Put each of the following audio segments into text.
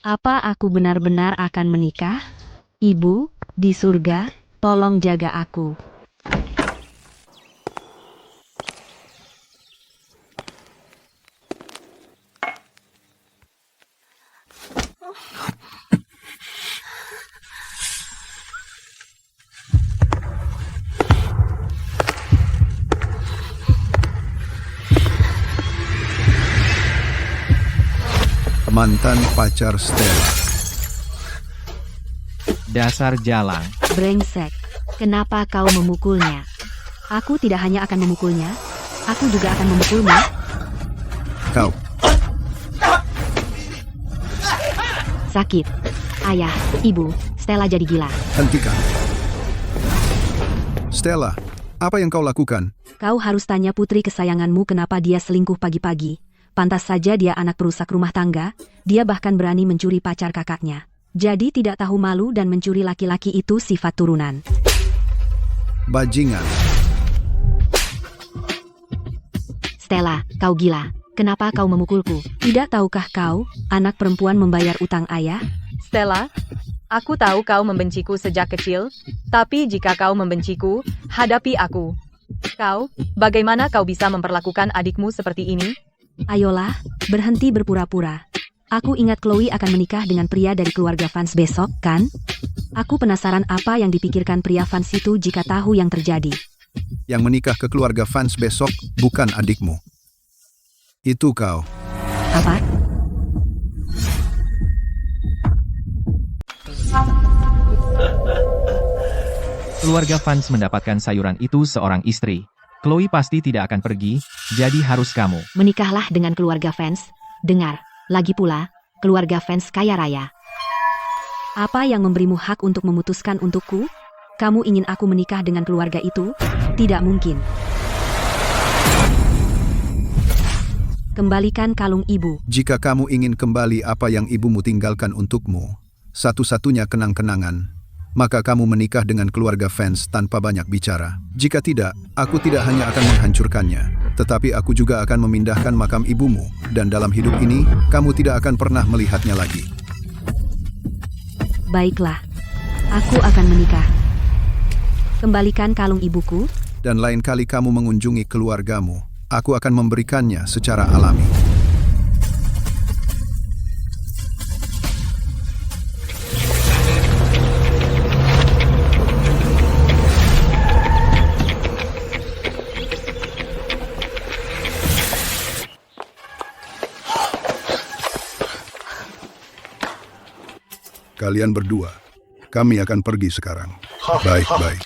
Apa aku benar-benar akan menikah? Ibu, di surga, tolong jaga aku. Mantan pacar Stella. Dasar jalang. Brengsek, kenapa kau memukulnya? Aku tidak hanya akan memukulnya, aku juga akan memukulmu. Kau, Sakit. Ayah, ibu, Stella jadi gila. hentikan. Stella, apa yang kau lakukan? Kau harus tanya putri kesayanganmu kenapa dia selingkuh pagi-pagi. Pantas saja dia anak perusak rumah tangga, dia bahkan berani mencuri pacar kakaknya. Jadi tidak tahu malu dan mencuri laki-laki itu sifat turunan. Bajingan. Stella, kau gila. Kenapa kau memukulku? Tidak tahukah kau, anak perempuan membayar utang ayah? Stella, aku tahu kau membenciku sejak kecil, tapi jika kau membenciku, hadapi aku. Kau, bagaimana kau bisa memperlakukan adikmu seperti ini? Ayolah, berhenti berpura-pura. Aku ingat Chloe akan menikah dengan pria dari keluarga Vance besok, kan? Aku penasaran apa yang dipikirkan pria Vance itu jika tahu yang terjadi. Yang menikah ke keluarga Vance besok bukan adikmu. Itu kau. Apa? Keluarga Vance mendapatkan sayuran itu seorang istri. Chloe pasti tidak akan pergi, jadi harus kamu. Menikahlah dengan keluarga Vance. Dengar, lagi pula, keluarga Vance kaya raya. Apa yang memberimu hak untuk memutuskan untukku? Kamu ingin aku menikah dengan keluarga itu? Tidak mungkin. Kembalikan kalung ibu. Jika kamu ingin kembali apa yang ibumu tinggalkan untukmu, satu-satunya kenang-kenangan, maka kamu menikah dengan keluarga Vance tanpa banyak bicara. Jika tidak, aku tidak hanya akan menghancurkannya, tetapi aku juga akan memindahkan makam ibumu, dan dalam hidup ini, kamu tidak akan pernah melihatnya lagi. Baiklah, aku akan menikah. Kembalikan kalung ibuku. Dan lain kali kamu mengunjungi keluargamu, aku akan memberikannya secara alami. Kalian berdua, kami akan pergi sekarang. Baik-baik.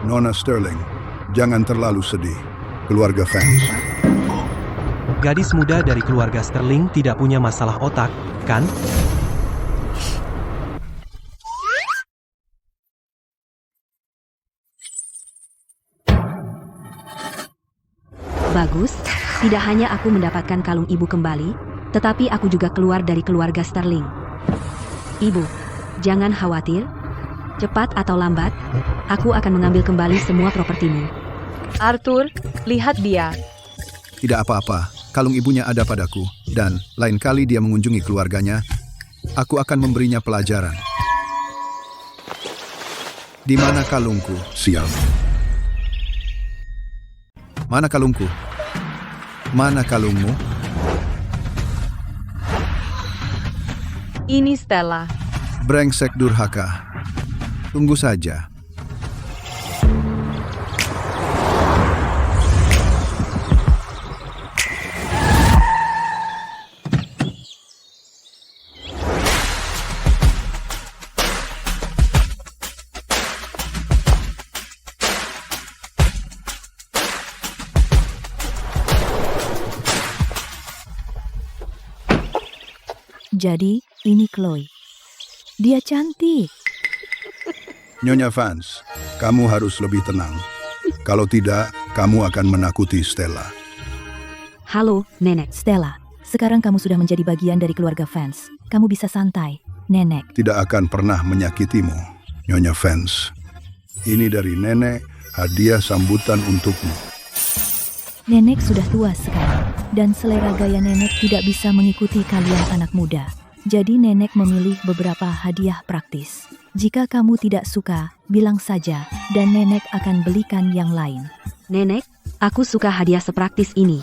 Nona Sterling, jangan terlalu sedih. Keluarga Vance. Gadis muda dari keluarga Sterling tidak punya masalah otak, kan? Bagus, tidak hanya aku mendapatkan kalung ibu kembali, tetapi aku juga keluar dari keluarga Sterling. Ibu, jangan khawatir. Cepat atau lambat, aku akan mengambil kembali semua propertimu. Arthur, lihat dia. Tidak apa-apa, kalung ibunya ada padaku, dan lain kali dia mengunjungi keluarganya, aku akan memberinya pelajaran. Di mana kalungku? Sial. Mana kalungku? Mana kalungmu? Ini Stella. Brengsek durhaka. Tunggu saja. Jadi, ini Chloe. Dia cantik. Nyonya Vance, kamu harus lebih tenang. Kalau tidak, kamu akan menakuti Stella. Halo, Nenek. Stella, sekarang kamu sudah menjadi bagian dari keluarga Vance. Kamu bisa santai, Nenek. Tidak akan pernah menyakitimu, Nyonya Vance. Ini dari nenek, hadiah sambutan untukmu. Nenek sudah tua sekali, dan selera gaya nenek tidak bisa mengikuti kalian anak muda. Jadi nenek memilih beberapa hadiah praktis. Jika kamu tidak suka, bilang saja, dan nenek akan belikan yang lain. Nenek, aku suka hadiah sepraktis ini.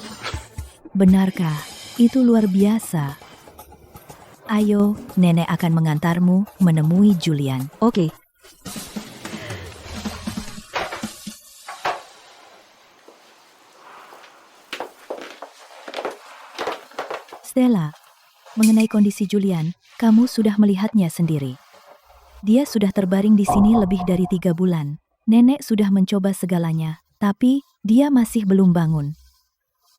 Benarkah? Itu luar biasa. Ayo, nenek akan mengantarmu menemui Julian. Oke, Stella, mengenai kondisi Julian, kamu sudah melihatnya sendiri. Dia sudah terbaring di sini lebih dari 3 bulan. Nenek sudah mencoba segalanya, tapi dia masih belum bangun.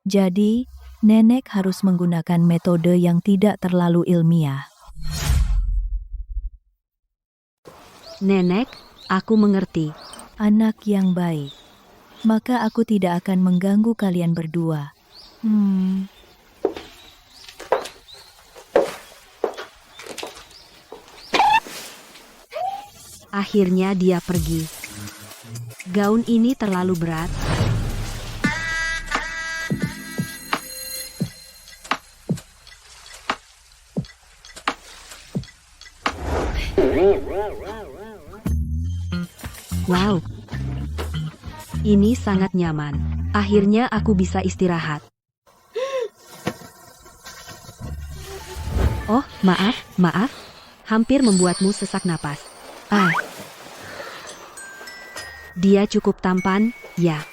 Jadi, nenek harus menggunakan metode yang tidak terlalu ilmiah. Nenek, aku mengerti. Anak yang baik. Maka aku tidak akan mengganggu kalian berdua. Akhirnya dia pergi. Gaun ini terlalu berat. Wow. Ini sangat nyaman. Akhirnya aku bisa istirahat. Oh, maaf. Hampir membuatmu sesak napas. Dia cukup tampan, ya.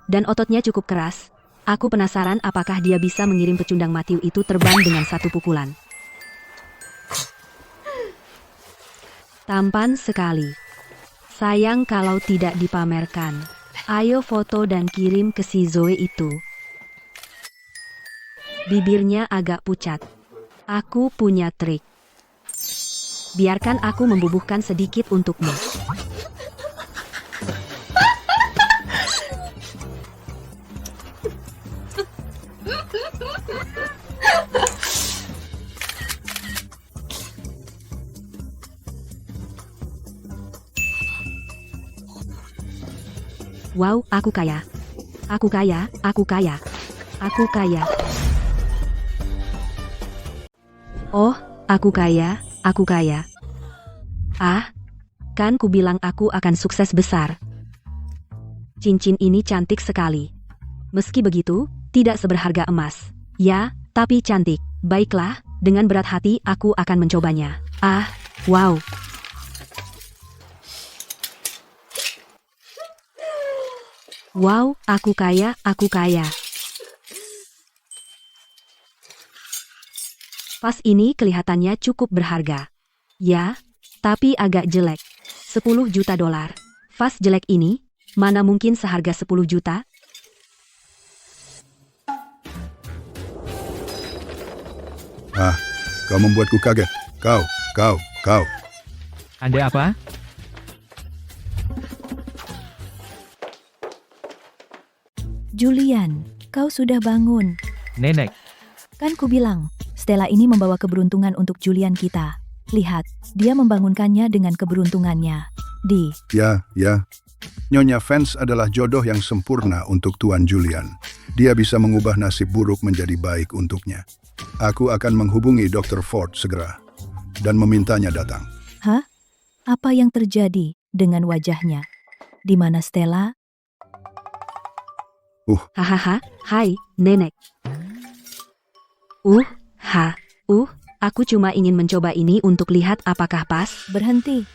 Dan ototnya cukup keras. Aku penasaran apakah dia bisa mengirim pecundang Matthew itu terbang dengan satu pukulan. Tampan sekali. Sayang kalau tidak dipamerkan. Ayo foto dan kirim ke si Zoe itu. Bibirnya agak pucat. Aku punya trik. Biarkan aku membubuhkan sedikit untukmu. Wow, aku kaya. Aku kaya. Oh, aku kaya. Kan ku bilang aku akan sukses besar. Cincin ini cantik sekali. Meski begitu, tidak seberharga emas. Ya, tapi cantik. Baiklah, dengan berat hati aku akan mencobanya. Wow. Wow, aku kaya. Vas ini kelihatannya cukup berharga. Ya, tapi agak jelek. $10 juta. Vas jelek ini, mana mungkin seharga 10 juta? Kau membuatku kaget. Kau. Anda apa? Julian, kau sudah bangun. Nenek, Kan ku bilang, Stella ini membawa keberuntungan untuk Julian kita. Lihat, dia membangunkannya dengan keberuntungannya. Ya. Nyonya Vance adalah jodoh yang sempurna untuk Tuan Julian. Dia bisa mengubah nasib buruk menjadi baik untuknya. Aku akan menghubungi Dr. Ford segera dan memintanya datang. Hah? Apa yang terjadi dengan wajahnya? Di mana Stella? Hahaha, hai, nenek. Aku cuma ingin mencoba ini untuk lihat apakah pas. Berhenti.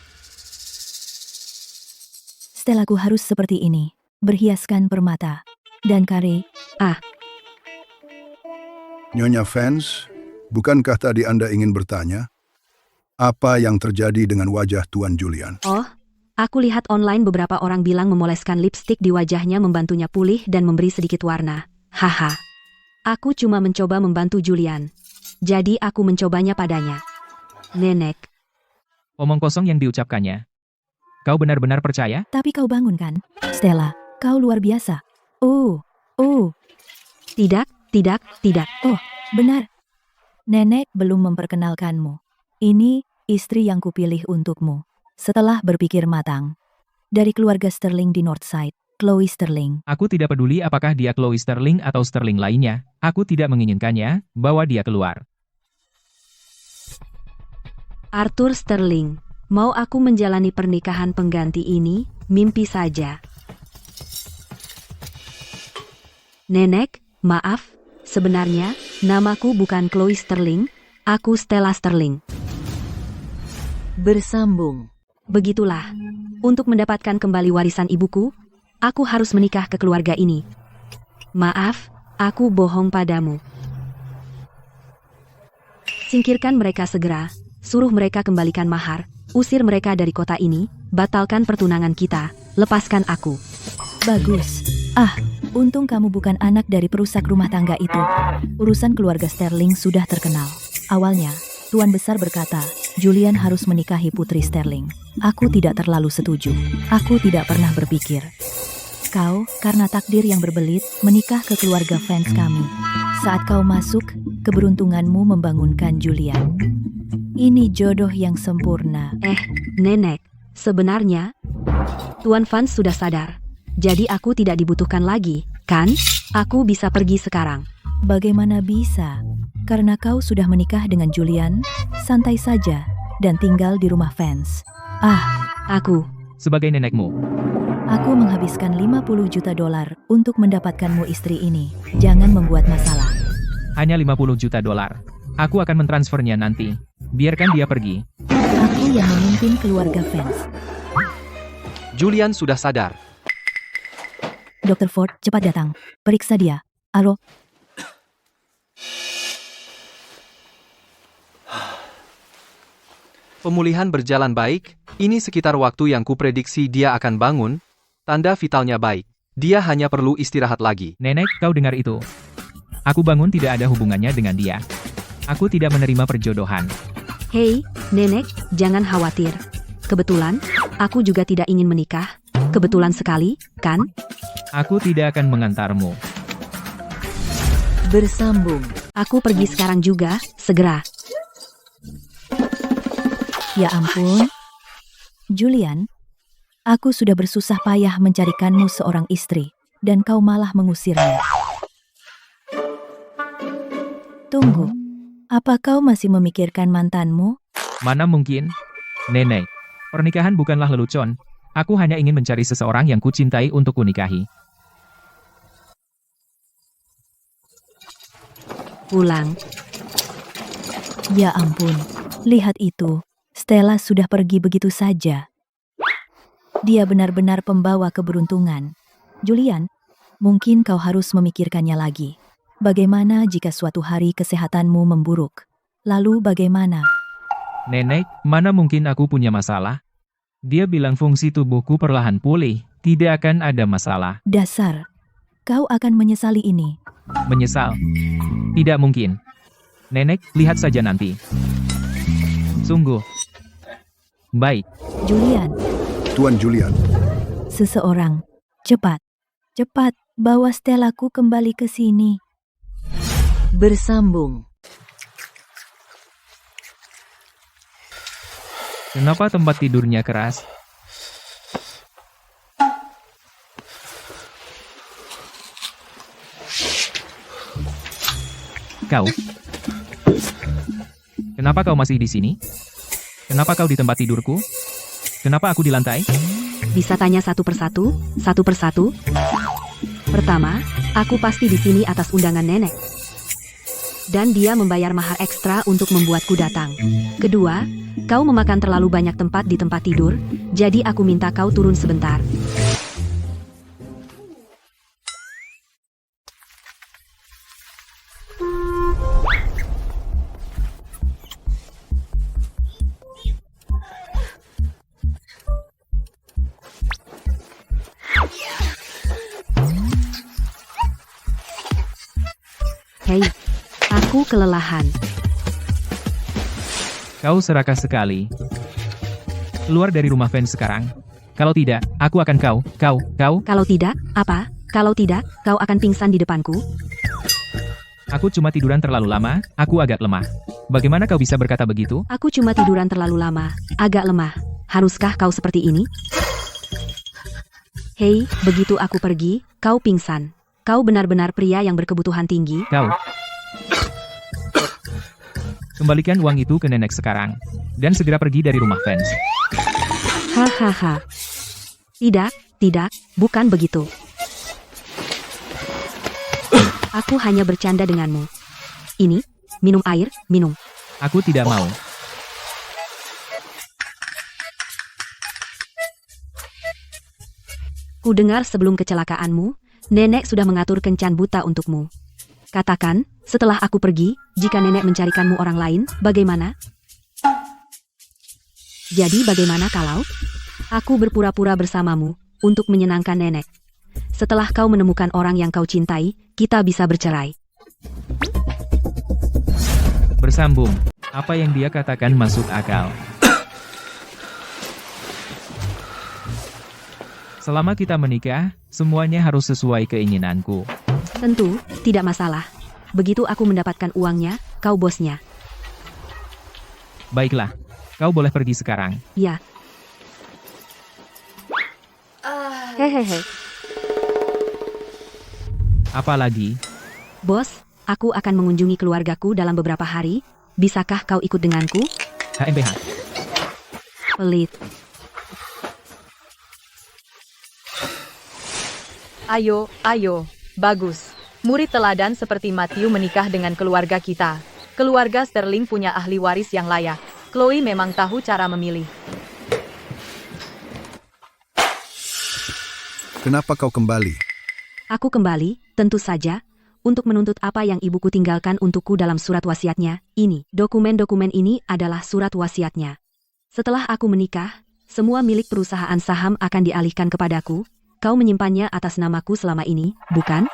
Stellaku harus seperti ini, berhiaskan permata. Dan kare, Nyonya Vance, bukankah tadi Anda ingin bertanya? Apa yang terjadi dengan wajah Tuan Julian? Oh, aku lihat online beberapa orang bilang memoleskan lipstik di wajahnya membantunya pulih dan memberi sedikit warna. Haha. Aku cuma mencoba membantu Julian. Jadi aku mencobanya padanya. Nenek. omong kosong yang diucapkannya. Kau benar-benar percaya? tapi kau bangun kan? Stella, kau luar biasa. Oh, Tidak. oh, benar. Nenek belum memperkenalkanmu. Ini istri yang kupilih untukmu. Setelah berpikir matang, dari keluarga Sterling di Northside, Chloe Sterling. Aku tidak peduli apakah dia Chloe Sterling atau Sterling lainnya, aku tidak menginginkannya, bawa dia keluar. Arthur Sterling, mau aku menjalani pernikahan pengganti ini, mimpi saja. Nenek, maaf, sebenarnya, namaku bukan Chloe Sterling, aku Stella Sterling. Bersambung. Begitulah, untuk mendapatkan kembali warisan ibuku, aku harus menikah ke keluarga ini. Maaf, aku bohong padamu. Singkirkan mereka segera, suruh mereka kembalikan mahar, usir mereka dari kota ini, batalkan pertunangan kita, lepaskan aku. Bagus. Untung kamu bukan anak dari perusak rumah tangga itu. Urusan keluarga Sterling sudah terkenal. Awalnya, Tuan Besar berkata, Julian harus menikahi putri Sterling. Aku tidak terlalu setuju. Aku tidak pernah berpikir. Kau, karena takdir yang berbelit, menikah ke keluarga fans kami. Saat kau masuk, keberuntunganmu membangunkan Julian. Ini jodoh yang sempurna. Nenek, sebenarnya, Tuan Fans sudah sadar. Jadi aku tidak dibutuhkan lagi, kan? Aku bisa pergi sekarang. Bagaimana bisa? Karena kau sudah menikah dengan Julian, santai saja, dan tinggal di rumah fans. Aku, Sebagai nenekmu, Aku menghabiskan 50 juta dolar untuk mendapatkanmu istri ini. Jangan membuat masalah. hanya 50 juta dolar. Aku akan mentransfernya nanti. Biarkan dia pergi. Aku yang memimpin keluarga fans. Julian sudah sadar. Dr. Ford, cepat datang. Periksa dia. Halo, Pemulihan berjalan baik, ini sekitar waktu yang kuprediksi dia akan bangun, tanda vitalnya baik. Dia hanya perlu istirahat lagi. Nenek, kau dengar itu? Aku bangun tidak ada hubungannya dengan dia. Aku tidak menerima perjodohan. hei, Nenek, jangan khawatir. Kebetulan, aku juga tidak ingin menikah. Kebetulan sekali, kan? Aku tidak akan mengantarmu. Bersambung. Aku pergi sekarang juga, segera. ya ampun. Julian, aku sudah bersusah payah mencarikanmu seorang istri, dan kau malah mengusirnya. Tunggu, apa kau masih memikirkan mantanmu? Mana mungkin? Nenek, pernikahan bukanlah lelucon. Aku hanya ingin mencari seseorang yang kucintai untuk kunikahi. Pulang. Ya ampun, lihat itu. Stella sudah pergi begitu saja. Dia benar-benar pembawa keberuntungan. Julian, mungkin kau harus memikirkannya lagi. Bagaimana jika suatu hari kesehatanmu memburuk? Lalu bagaimana? Nenek, mana mungkin aku punya masalah? Dia bilang fungsi tubuhku perlahan pulih, tidak akan ada masalah. Dasar, kau akan menyesali ini. Menyesal? Tidak mungkin. Nenek, lihat saja nanti. Sungguh. Baik. Julian, Tuan Julian, seseorang. Cepat, cepat, bawa Stellaku kembali ke sini. Bersambung. Kenapa tempat tidurnya keras? Kau. Kenapa kau masih di sini? Kenapa kau di tempat tidurku? Kenapa aku di lantai? Bisa tanya satu persatu, satu persatu? Pertama, aku pasti di sini atas undangan nenek. Dan dia membayar mahar ekstra untuk membuatku datang. Kedua, kau memakan terlalu banyak tempat di tempat tidur, jadi aku minta kau turun sebentar. Hei, aku kelelahan. Kau serakah sekali. Keluar dari rumah fans sekarang. Kalau tidak, aku akan kau. Kalau tidak, apa? Kalau tidak, kau akan pingsan di depanku. Aku cuma tiduran terlalu lama, aku agak lemah. Bagaimana kau bisa berkata begitu? Aku cuma tiduran terlalu lama, agak lemah. Haruskah kau seperti ini? Hei, begitu aku pergi, kau pingsan. Kau benar-benar pria yang berkebutuhan tinggi. Kau. Kembalikan uang itu ke nenek sekarang. Dan segera pergi dari rumah fans. Hahaha. Tidak, bukan begitu. Aku hanya bercanda denganmu. Ini, minum air, minum. Aku tidak mau. Ku dengar sebelum kecelakaanmu, nenek sudah mengatur kencan buta untukmu. Katakan, setelah aku pergi, jika nenek mencarikanmu orang lain, bagaimana? Jadi bagaimana kalau aku berpura-pura bersamamu untuk menyenangkan nenek? Setelah kau menemukan orang yang kau cintai, kita bisa bercerai. Bersambung. Apa yang dia katakan masuk akal. Selama kita menikah, semuanya harus sesuai keinginanku. Tentu, tidak masalah. Begitu aku mendapatkan uangnya, kau bosnya. Baiklah, kau boleh pergi sekarang. Ya. Hehehe. Apalagi, Bos, aku akan mengunjungi keluargaku dalam beberapa hari. Bisakah kau ikut denganku? HMBH. Pelit. Ayo, bagus. Murid teladan seperti Matthew menikah dengan keluarga kita. Keluarga Sterling punya ahli waris yang layak. Chloe memang tahu cara memilih. Kenapa kau kembali? Aku kembali, tentu saja, untuk menuntut apa yang ibuku tinggalkan untukku dalam surat wasiatnya. Ini, dokumen-dokumen ini adalah surat wasiatnya. Setelah aku menikah, semua milik perusahaan saham akan dialihkan kepadaku. Kau menyimpannya atas namaku selama ini, bukan?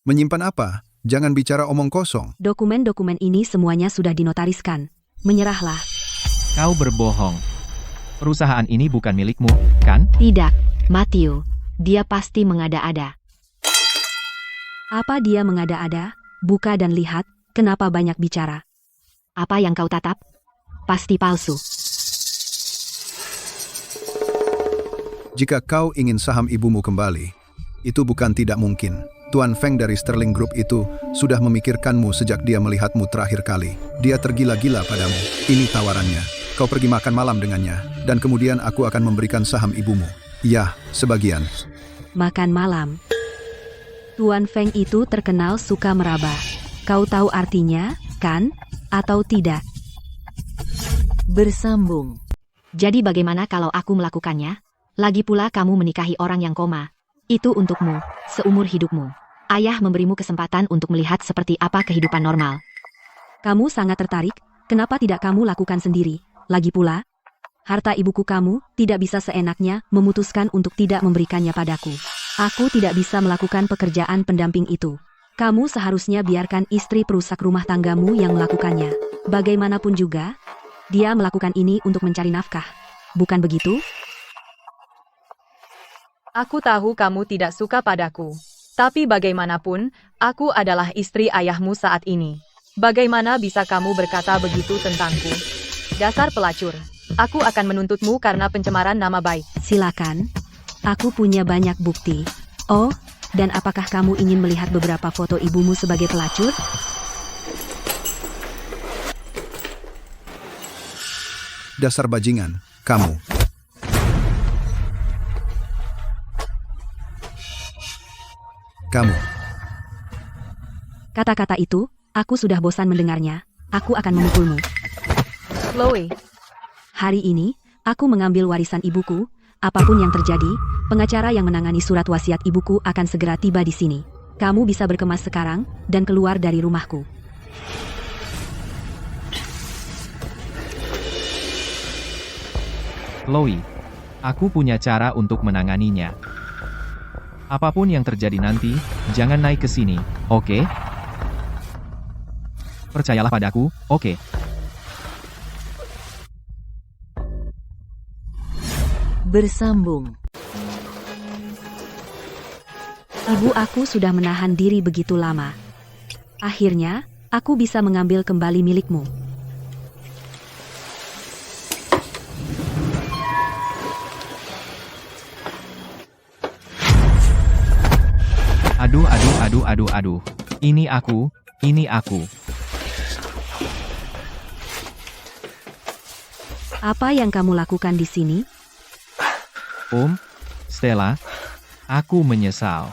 Menyimpan apa? Jangan bicara omong kosong. Dokumen-dokumen ini semuanya sudah dinotariskan. Menyerahlah. Kau berbohong. Perusahaan ini bukan milikmu, kan? Tidak, Matthew. Dia pasti mengada-ada. Apa dia mengada-ada? Buka dan lihat, kenapa banyak bicara? Apa yang kau tatap? Pasti palsu. Jika kau ingin saham ibumu kembali, itu bukan tidak mungkin. Tuan Feng dari Sterling Group itu sudah memikirkanmu sejak dia melihatmu terakhir kali. Dia tergila-gila padamu. Ini tawarannya. Kau pergi makan malam dengannya, dan kemudian aku akan memberikan saham ibumu. Ya, sebagian. Makan malam. Tuan Feng itu terkenal suka meraba. Kau tahu artinya, kan? Atau tidak? Bersambung. Jadi bagaimana kalau aku melakukannya? Lagi pula kamu menikahi orang yang koma. Itu untukmu, seumur hidupmu. Ayah memberimu kesempatan untuk melihat seperti apa kehidupan normal. Kamu sangat tertarik, kenapa tidak kamu lakukan sendiri? Lagi pula, harta ibuku kamu tidak bisa seenaknya memutuskan untuk tidak memberikannya padaku. Aku tidak bisa melakukan pekerjaan pendamping itu. Kamu seharusnya biarkan istri perusak rumah tanggamu yang melakukannya. Bagaimanapun juga, dia melakukan ini untuk mencari nafkah. Bukan begitu? Aku tahu kamu tidak suka padaku. Tapi bagaimanapun, aku adalah istri ayahmu saat ini. Bagaimana bisa kamu berkata begitu tentangku? Dasar pelacur. Aku akan menuntutmu karena pencemaran nama baik. Silakan. Aku punya banyak bukti. Oh, dan apakah kamu ingin melihat beberapa foto ibumu sebagai pelacur? Dasar bajingan, kamu. Kamu. Kata-kata itu, aku sudah bosan mendengarnya. Aku akan memukulmu. Chloe, Hari ini, aku mengambil warisan ibuku. Apapun yang terjadi, pengacara yang menangani surat wasiat ibuku akan segera tiba di sini. Kamu bisa berkemas sekarang, dan keluar dari rumahku. Chloe, aku punya cara untuk menanganinya. Apapun yang terjadi nanti, jangan naik ke sini, oke? Percayalah padaku, oke? Bersambung. Ibu aku sudah menahan diri begitu lama. Akhirnya, aku bisa mengambil kembali milikmu. Aduh, aduh, aduh, aduh, aduh. Ini aku, ini aku. Apa yang kamu lakukan di sini? Stella, aku menyesal.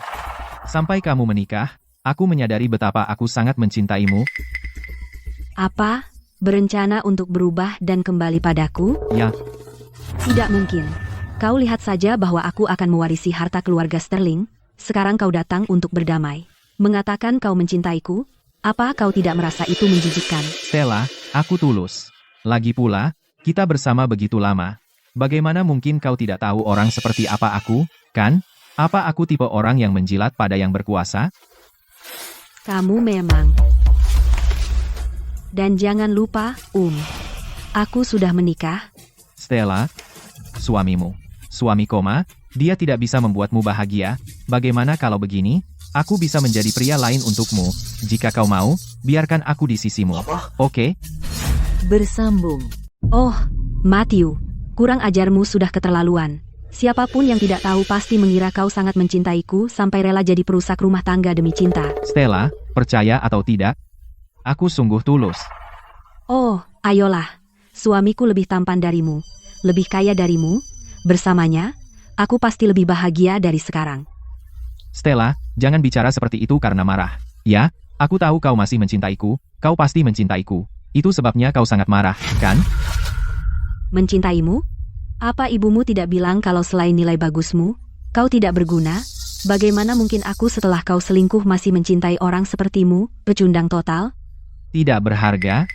Sampai kamu menikah, aku menyadari betapa aku sangat mencintaimu. Apa? Berencana untuk berubah dan kembali padaku? Ya, Tidak mungkin. Kau lihat saja bahwa aku akan mewarisi harta keluarga Sterling. Sekarang kau datang untuk berdamai. Mengatakan kau mencintaiku? Apa kau tidak merasa itu menjijikkan? Stella, aku tulus. Lagi pula, kita bersama begitu lama. Bagaimana mungkin kau tidak tahu orang seperti apa aku, kan? Apa aku tipe orang yang menjilat pada yang berkuasa? Kamu memang. Dan jangan lupa, aku sudah menikah. Stella, suamimu. Suami koma, dia tidak bisa membuatmu bahagia. Bagaimana kalau begini? Aku bisa menjadi pria lain untukmu. Jika kau mau, biarkan aku di sisimu. Oke? Bersambung. Oh, Matthew, kurang ajarmu sudah keterlaluan. Siapapun yang tidak tahu pasti mengira kau sangat mencintaiku sampai rela jadi perusak rumah tangga demi cinta. Stella, percaya atau tidak, aku sungguh tulus. Oh, ayolah. Suamiku lebih tampan darimu, lebih kaya darimu. Bersamanya, aku pasti lebih bahagia dari sekarang. Stella, jangan bicara seperti itu karena marah. Ya, aku tahu kau masih mencintaiku, kau pasti mencintaiku. Itu sebabnya kau sangat marah, kan? Mencintaimu? Apa ibumu tidak bilang kalau selain nilai bagusmu, kau tidak berguna? Bagaimana mungkin aku setelah kau selingkuh masih mencintai orang sepertimu, pecundang total? Tidak berharga?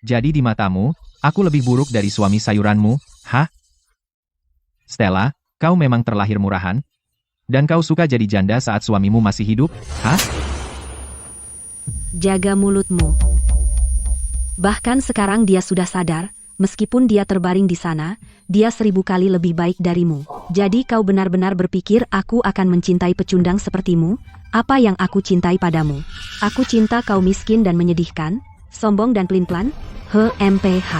Jadi di matamu, aku lebih buruk dari suami sayuranmu, hah? Stella, kau memang terlahir murahan? Dan kau suka jadi janda saat suamimu masih hidup, hah? Jaga mulutmu. Bahkan sekarang dia sudah sadar, meskipun dia terbaring di sana, dia 1000 kali lebih baik darimu. Jadi kau benar-benar berpikir aku akan mencintai pecundang sepertimu? Apa yang aku cintai padamu? Aku cinta kau miskin dan menyedihkan, sombong dan pelin-pelan? HMPH.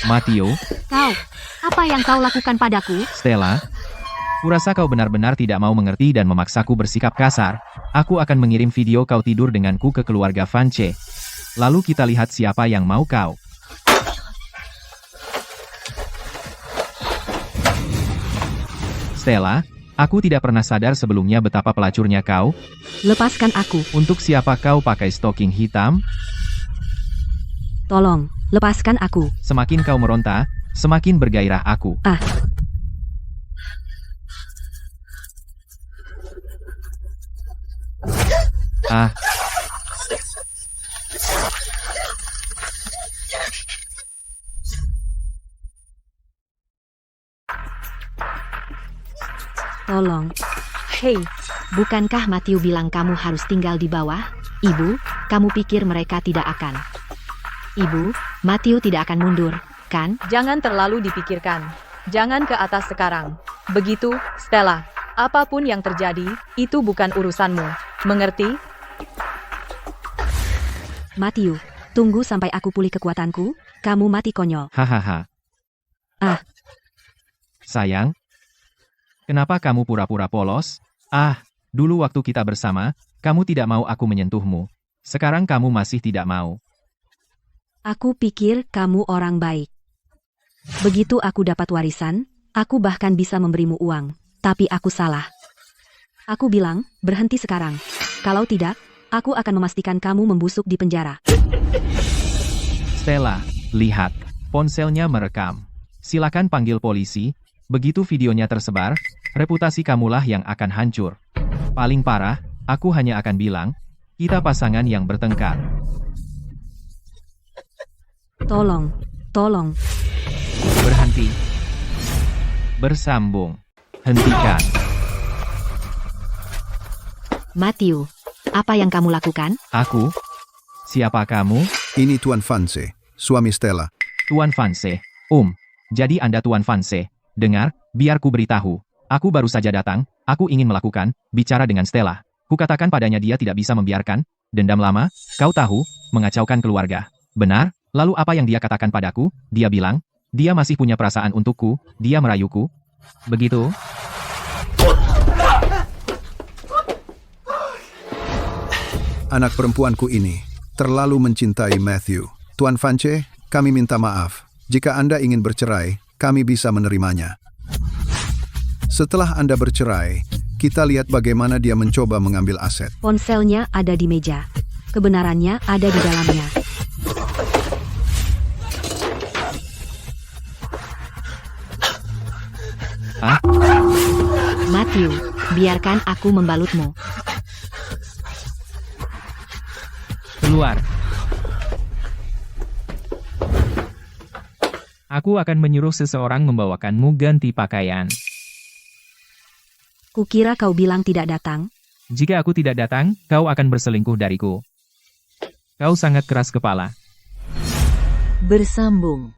Matthew, Kau, apa yang kau lakukan padaku? Stella, kurasa kau benar-benar tidak mau mengerti dan memaksaku bersikap kasar. Aku akan mengirim video kau tidur denganku ke keluarga Vance. Lalu kita lihat siapa yang mau kau. Stella, aku tidak pernah sadar sebelumnya betapa pelacurnya kau. Lepaskan aku. Untuk siapa kau pakai stocking hitam? Tolong, lepaskan aku. Semakin kau meronta, semakin bergairah aku. Ah, Tolong. Hei, bukankah Matthew bilang kamu harus tinggal di bawah? Ibu, kamu pikir mereka tidak akan? Ibu, Matthew tidak akan mundur, kan? Jangan terlalu dipikirkan. Jangan ke atas sekarang. Begitu, Stella. Apapun yang terjadi, itu bukan urusanmu. Mengerti? Matthew, tunggu sampai aku pulih kekuatanku. Kamu mati konyol. hahaha. Ah. Sayang, kenapa kamu pura-pura polos? Dulu waktu kita bersama, kamu tidak mau aku menyentuhmu. Sekarang kamu masih tidak mau. Aku pikir kamu orang baik. Begitu aku dapat warisan, aku bahkan bisa memberimu uang. Tapi aku salah. Aku bilang, berhenti sekarang. Kalau tidak, aku akan memastikan kamu membusuk di penjara. Stella, lihat. Ponselnya merekam. Silakan panggil polisi. Begitu videonya tersebar, reputasi kamulah yang akan hancur. Paling parah, aku hanya akan bilang, kita pasangan yang bertengkar. Tolong, tolong. Berhenti. Bersambung. Hentikan. Matthew, apa yang kamu lakukan? Aku? Siapa kamu? Ini Tuan Vance, suami Stella. Tuan Vance. Jadi Anda Tuan Vance. Dengar, biar ku beritahu. Aku baru saja datang, aku ingin melakukan, bicara dengan Stella. Kukatakan padanya dia tidak bisa membiarkan, dendam lama, kau tahu, mengacaukan keluarga. Benar, Lalu apa yang dia katakan padaku? Dia bilang, dia masih punya perasaan untukku, dia merayuku. Begitu? Anak perempuanku ini terlalu mencintai Matthew. Tuan Vance, kami minta maaf. Jika Anda ingin bercerai, kami bisa menerimanya. Setelah Anda bercerai, kita lihat bagaimana dia mencoba mengambil aset. Ponselnya ada di meja. Kebenarannya ada di dalamnya. Ah, Matthew, biarkan aku membalutmu. keluar. Aku akan menyuruh seseorang membawakanmu ganti pakaian. Kukira kau bilang tidak datang. Jika aku tidak datang, kau akan berselingkuh dariku. Kau sangat keras kepala. Bersambung.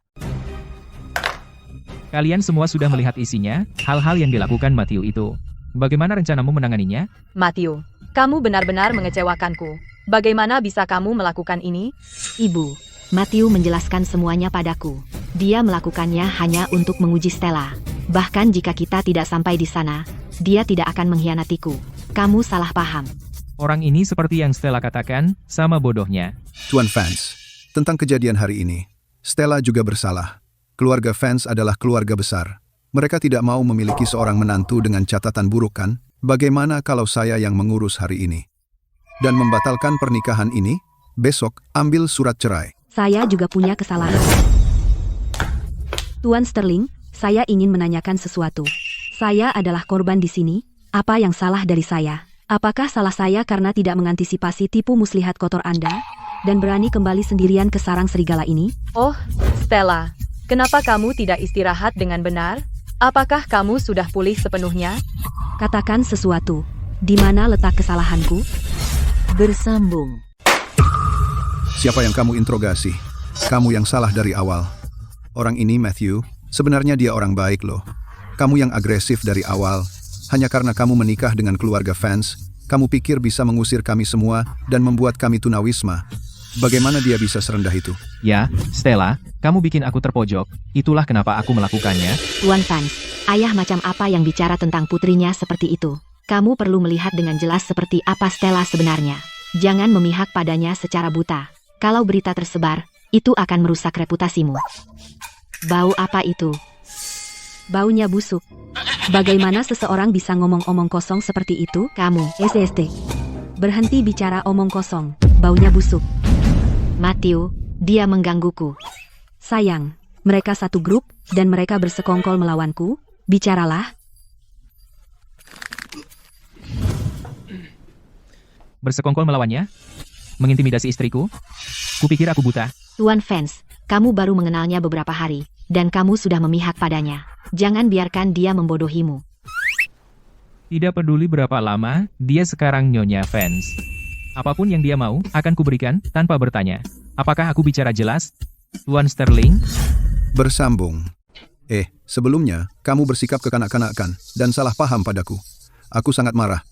Kalian semua sudah melihat isinya, hal-hal yang dilakukan Matthew itu. Bagaimana rencanamu menanganinya? Matthew, kamu benar-benar mengecewakanku. Bagaimana bisa kamu melakukan ini? Ibu, Matthew menjelaskan semuanya padaku. Dia melakukannya hanya untuk menguji Stella. Bahkan jika kita tidak sampai di sana, dia tidak akan mengkhianatiku. Kamu salah paham. Orang ini seperti yang Stella katakan, sama bodohnya. Tuan Vance, tentang kejadian hari ini, Stella juga bersalah. Keluarga Vance adalah keluarga besar. Mereka tidak mau memiliki seorang menantu dengan catatan buruk kan? Bagaimana kalau saya yang mengurus hari ini? Dan membatalkan pernikahan ini, besok ambil surat cerai. Saya juga punya kesalahan. Tuan Sterling, saya ingin menanyakan sesuatu. Saya adalah korban di sini. Apa yang salah dari saya? Apakah salah saya karena tidak mengantisipasi tipu muslihat kotor Anda dan berani kembali sendirian ke sarang serigala ini? Oh, Stella, kenapa kamu tidak istirahat dengan benar? Apakah kamu sudah pulih sepenuhnya? Katakan sesuatu. Di mana letak kesalahanku? Bersambung. Siapa yang kamu interogasi? Kamu yang salah dari awal. Orang ini, Matthew, sebenarnya dia orang baik loh. Kamu yang agresif dari awal. Hanya karena kamu menikah dengan keluarga Vance, kamu pikir bisa mengusir kami semua dan membuat kami tunawisma. Bagaimana dia bisa serendah itu? Ya, Stella, kamu bikin aku terpojok. Itulah kenapa aku melakukannya. Tuan Vance, ayah macam apa yang bicara tentang putrinya seperti itu? Kamu perlu melihat dengan jelas seperti apa Stella sebenarnya. Jangan memihak padanya secara buta. Kalau berita tersebar, itu akan merusak reputasimu. Bau apa itu? Baunya busuk. Bagaimana seseorang bisa ngomong-omong kosong seperti itu? Kamu, SST. Berhenti bicara omong kosong. Baunya busuk. Matthew, dia menggangguku. Sayang, mereka satu grup, dan mereka bersekongkol melawanku. Bicaralah. Bersekongkol melawannya? Mengintimidasi istriku? Kupikir aku buta. Tuan Vance, kamu baru mengenalnya beberapa hari, dan kamu sudah memihak padanya. Jangan biarkan dia membodohimu. Tidak peduli berapa lama, dia sekarang Nyonya Vance. Apapun yang dia mau, akan kuberikan, tanpa bertanya. Apakah aku bicara jelas? Tuan Sterling? Bersambung. Sebelumnya, kamu bersikap kekanak-kanakan dan salah paham padaku. Aku sangat marah.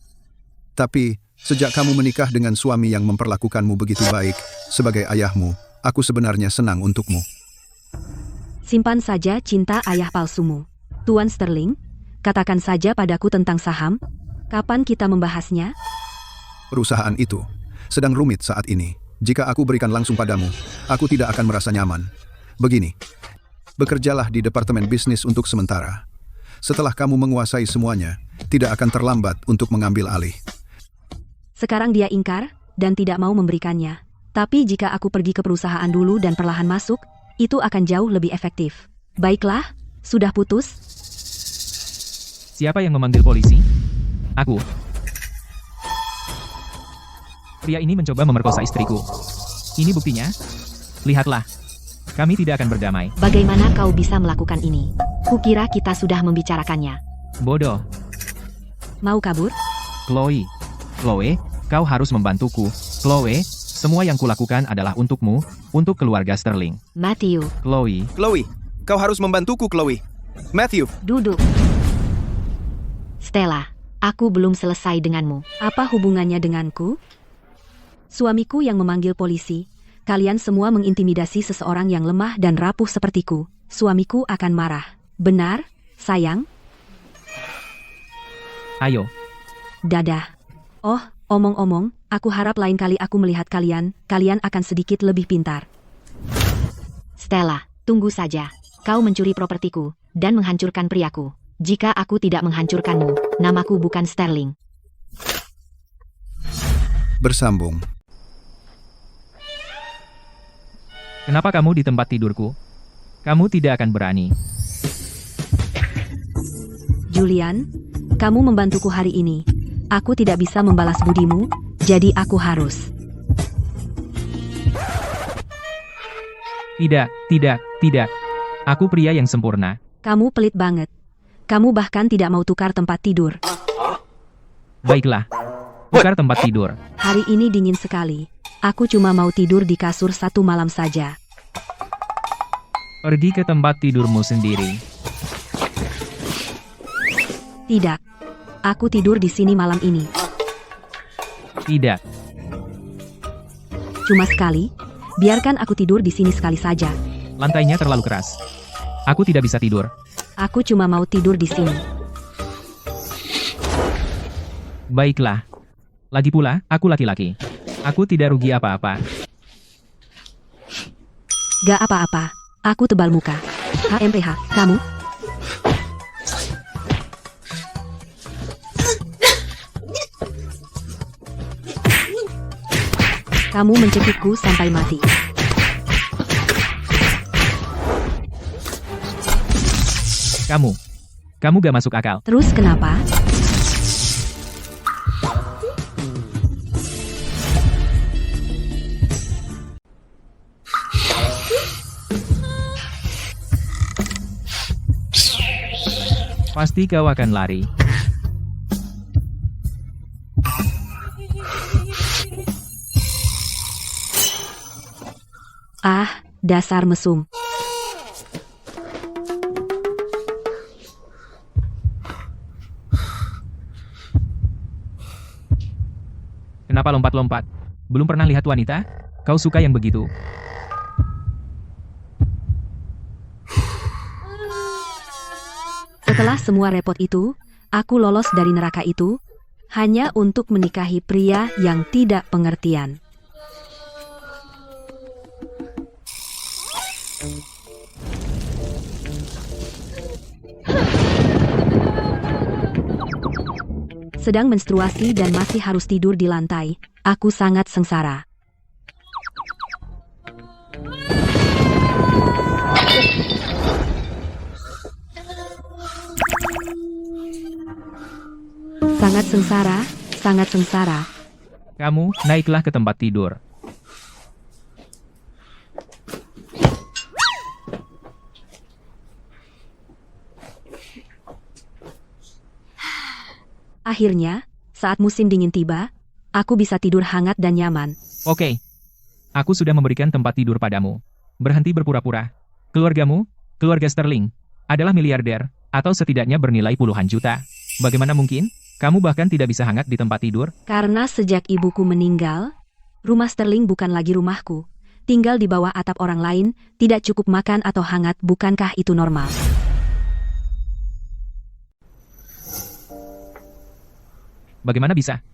Tapi, sejak kamu menikah dengan suami yang memperlakukanmu begitu baik, sebagai ayahmu, aku sebenarnya senang untukmu. Simpan saja cinta ayah palsumu. Tuan Sterling, katakan saja padaku tentang saham. Kapan kita membahasnya? Perusahaan itu sedang rumit saat ini. Jika aku berikan langsung padamu, aku tidak akan merasa nyaman. Begini, bekerjalah di departemen bisnis untuk sementara. Setelah kamu menguasai semuanya, tidak akan terlambat untuk mengambil alih. Sekarang dia ingkar, dan tidak mau memberikannya. Tapi jika aku pergi ke perusahaan dulu dan perlahan masuk, itu akan jauh lebih efektif. Baiklah, sudah putus? Siapa yang memanggil polisi? Aku. Pria ini mencoba memerkosa istriku. Ini buktinya. Lihatlah. Kami tidak akan berdamai. Bagaimana kau bisa melakukan ini? Kukira kita sudah membicarakannya. Bodoh. Mau kabur? Chloe, kau harus membantuku. Chloe, semua yang kulakukan adalah untukmu, untuk keluarga Sterling. Matthew, Chloe, Kau harus membantuku, Chloe. Matthew, duduk. Stella, aku belum selesai denganmu. Apa hubungannya denganku? Suamiku yang memanggil polisi, Kalian semua mengintimidasi seseorang yang lemah dan rapuh sepertiku. Suamiku akan marah. Benar, sayang? Ayo, Dadah. Oh, omong-omong, aku harap lain kali aku melihat kalian akan sedikit lebih pintar. Stella, tunggu saja. Kau mencuri propertiku dan menghancurkan priaku. Jika aku tidak menghancurkanmu, namaku bukan Sterling. Bersambung. kenapa kamu di tempat tidurku? Kamu tidak akan berani. Julian, kamu membantuku hari ini. Aku tidak bisa membalas budimu, jadi aku harus. Tidak. Aku pria yang sempurna. Kamu pelit banget. Kamu bahkan tidak mau tukar tempat tidur. Baiklah. Tukar tempat tidur. Hari ini dingin sekali. Aku cuma mau tidur di kasur 1 malam saja. Pergi ke tempat tidurmu sendiri. Tidak. Aku tidur di sini malam ini. Tidak. Cuma sekali. Biarkan aku tidur di sini sekali saja. Lantainya terlalu keras. Aku tidak bisa tidur. Aku cuma mau tidur di sini. Baiklah. Lagi pula, aku laki-laki. Aku tidak rugi apa-apa. Gak apa-apa. Aku tebal muka. HMPH, kamu? Kamu mencekikku sampai mati. Kamu gak masuk akal. Terus kenapa? Pasti kau akan lari. Ah, dasar mesum. Kenapa lompat-lompat? Belum pernah lihat wanita? Kau suka yang begitu? Setelah semua repot itu, aku lolos dari neraka itu, hanya untuk menikahi pria yang tidak pengertian. Sedang menstruasi dan masih harus tidur di lantai, aku sangat sengsara. Sangat sengsara. Kamu, naiklah ke tempat tidur. Akhirnya, saat musim dingin tiba, aku bisa tidur hangat dan nyaman. Oke. Aku sudah memberikan tempat tidur padamu. Berhenti berpura-pura. Keluargamu, keluarga Sterling, adalah miliarder, atau setidaknya bernilai puluhan juta. Bagaimana mungkin? Kamu bahkan tidak bisa hangat di tempat tidur? Karena sejak ibuku meninggal, rumah Sterling bukan lagi rumahku. Tinggal di bawah atap orang lain, tidak cukup makan atau hangat, bukankah itu normal? Bagaimana bisa?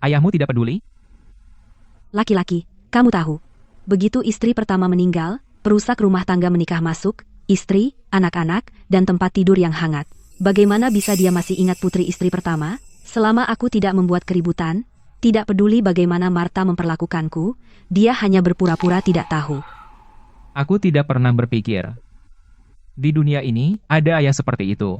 Ayahmu tidak peduli? Laki-laki, kamu tahu. Begitu istri pertama meninggal, perusak rumah tangga menikah masuk, istri, anak-anak, dan tempat tidur yang hangat. Bagaimana bisa dia masih ingat putri istri pertama? Selama aku tidak membuat keributan, tidak peduli bagaimana Martha memperlakukanku, dia hanya berpura-pura tidak tahu. Aku tidak pernah berpikir. Di dunia ini, ada ayah seperti itu.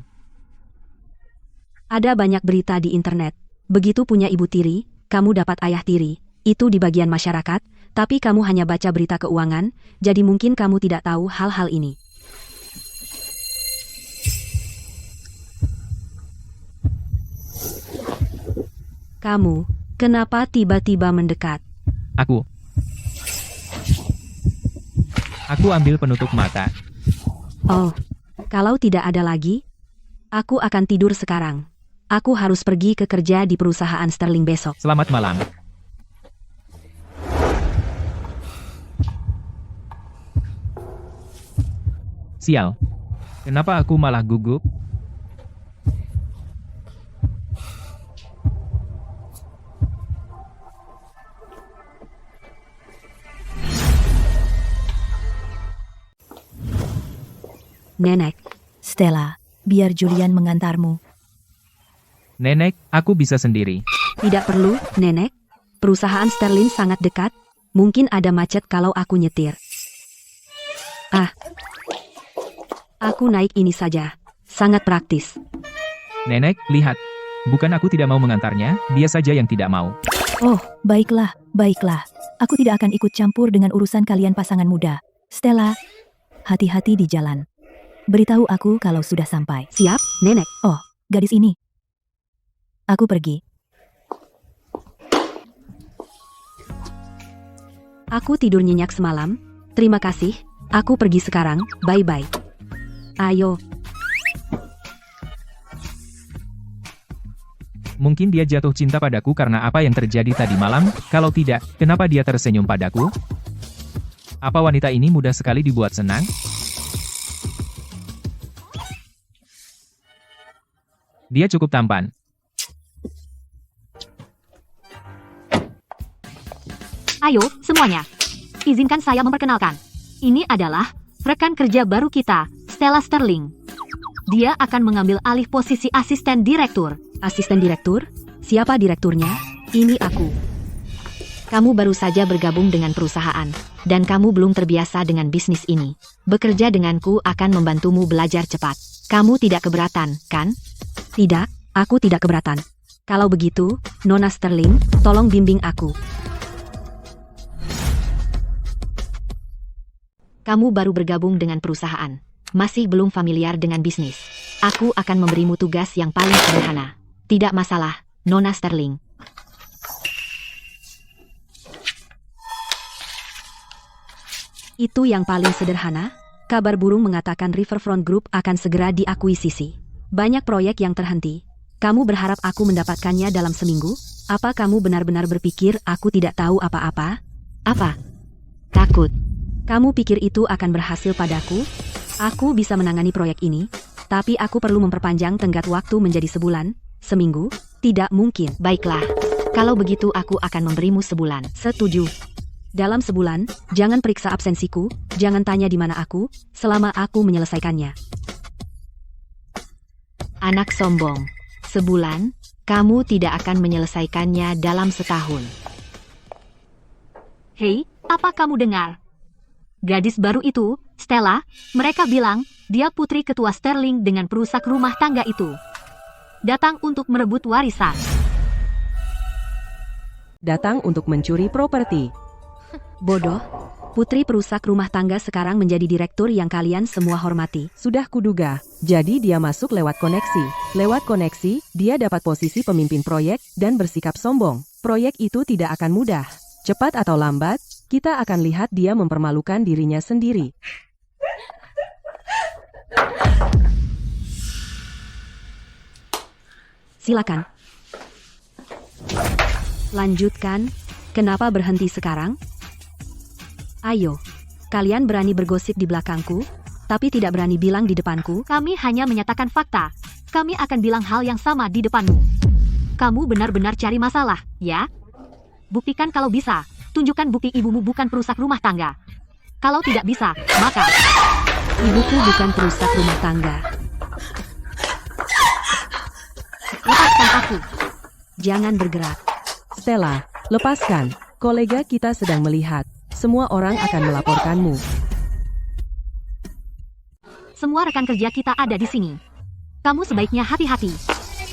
Ada banyak berita di internet. Begitu punya ibu tiri, kamu dapat ayah tiri. Itu di bagian masyarakat, tapi kamu hanya baca berita keuangan, jadi mungkin kamu tidak tahu hal-hal ini. Kamu, kenapa tiba-tiba mendekat? Aku ambil penutup mata. Oh, kalau tidak ada lagi, aku akan tidur sekarang. Aku harus pergi ke kerja di perusahaan Sterling besok. Selamat malam. Sial. Kenapa aku malah gugup? Nenek, Stella, biar Julian mengantarmu. Nenek, aku bisa sendiri. tidak perlu, Nenek. Perusahaan Sterling sangat dekat. Mungkin ada macet kalau aku nyetir. Aku naik ini saja. Sangat praktis. Nenek, lihat. Bukan aku tidak mau mengantarnya, dia saja yang tidak mau. Oh, baiklah, baiklah. Aku tidak akan ikut campur dengan urusan kalian pasangan muda. Stella, hati-hati di jalan. Beritahu aku kalau sudah sampai. Siap, Nenek. Oh, gadis ini. Aku pergi. Aku tidur nyenyak semalam. Terima kasih. Aku pergi sekarang. Bye-bye. Ayo. Mungkin dia jatuh cinta padaku karena apa yang terjadi tadi malam, kalau tidak, kenapa dia tersenyum padaku? Apa wanita ini mudah sekali dibuat senang? Dia cukup tampan. Ayo, semuanya. Izinkan saya memperkenalkan. Ini adalah rekan kerja baru kita, Stella Sterling. Dia akan mengambil alih posisi asisten direktur. Asisten direktur? Siapa direkturnya? Ini aku. Kamu baru saja bergabung dengan perusahaan, dan kamu belum terbiasa dengan bisnis ini. Bekerja denganku akan membantumu belajar cepat. Kamu tidak keberatan, kan? Tidak, aku tidak keberatan. Kalau begitu, Nona Sterling, tolong bimbing aku. Kamu baru bergabung dengan perusahaan. Masih belum familiar dengan bisnis. Aku akan memberimu tugas yang paling sederhana. Tidak masalah, Nona Sterling. Itu yang paling sederhana. Kabar burung mengatakan Riverfront Group akan segera diakuisisi. Banyak proyek yang terhenti. Kamu berharap aku mendapatkannya dalam seminggu? Apa kamu benar-benar berpikir aku tidak tahu apa-apa? Apa? Takut. Kamu pikir itu akan berhasil padaku? Aku bisa menangani proyek ini, tapi aku perlu memperpanjang tenggat waktu menjadi sebulan, seminggu, tidak mungkin. Baiklah, kalau begitu aku akan memberimu sebulan. Setuju. Dalam sebulan, jangan periksa absensiku, jangan tanya di mana aku, selama aku menyelesaikannya. Anak sombong. Sebulan, kamu tidak akan menyelesaikannya dalam setahun. Hei, apa kamu dengar? Gadis baru itu, Stella, mereka bilang, dia putri ketua Sterling dengan perusak rumah tangga itu. Datang untuk merebut warisan. Datang untuk mencuri properti. Bodoh, putri perusak rumah tangga sekarang menjadi direktur yang kalian semua hormati. Sudah kuduga. Jadi dia masuk lewat koneksi. Lewat koneksi, dia dapat posisi pemimpin proyek dan bersikap sombong. Proyek itu tidak akan mudah. Cepat atau lambat, kita akan lihat dia mempermalukan dirinya sendiri. Silakan. Lanjutkan. Kenapa berhenti sekarang? Ayo, kalian berani bergosip di belakangku, tapi tidak berani bilang di depanku. Kami hanya menyatakan fakta. Kami akan bilang hal yang sama di depanmu. Kamu benar-benar cari masalah, ya? Buktikan kalau bisa. Tunjukkan bukti ibumu bukan perusak rumah tangga. Kalau tidak bisa, maka ibuku bukan perusak rumah tangga. Lepaskan aku. Jangan bergerak. Stella, lepaskan. Kolega kita sedang melihat. Semua orang akan melaporkanmu. Semua rekan kerja kita ada di sini. Kamu sebaiknya hati-hati.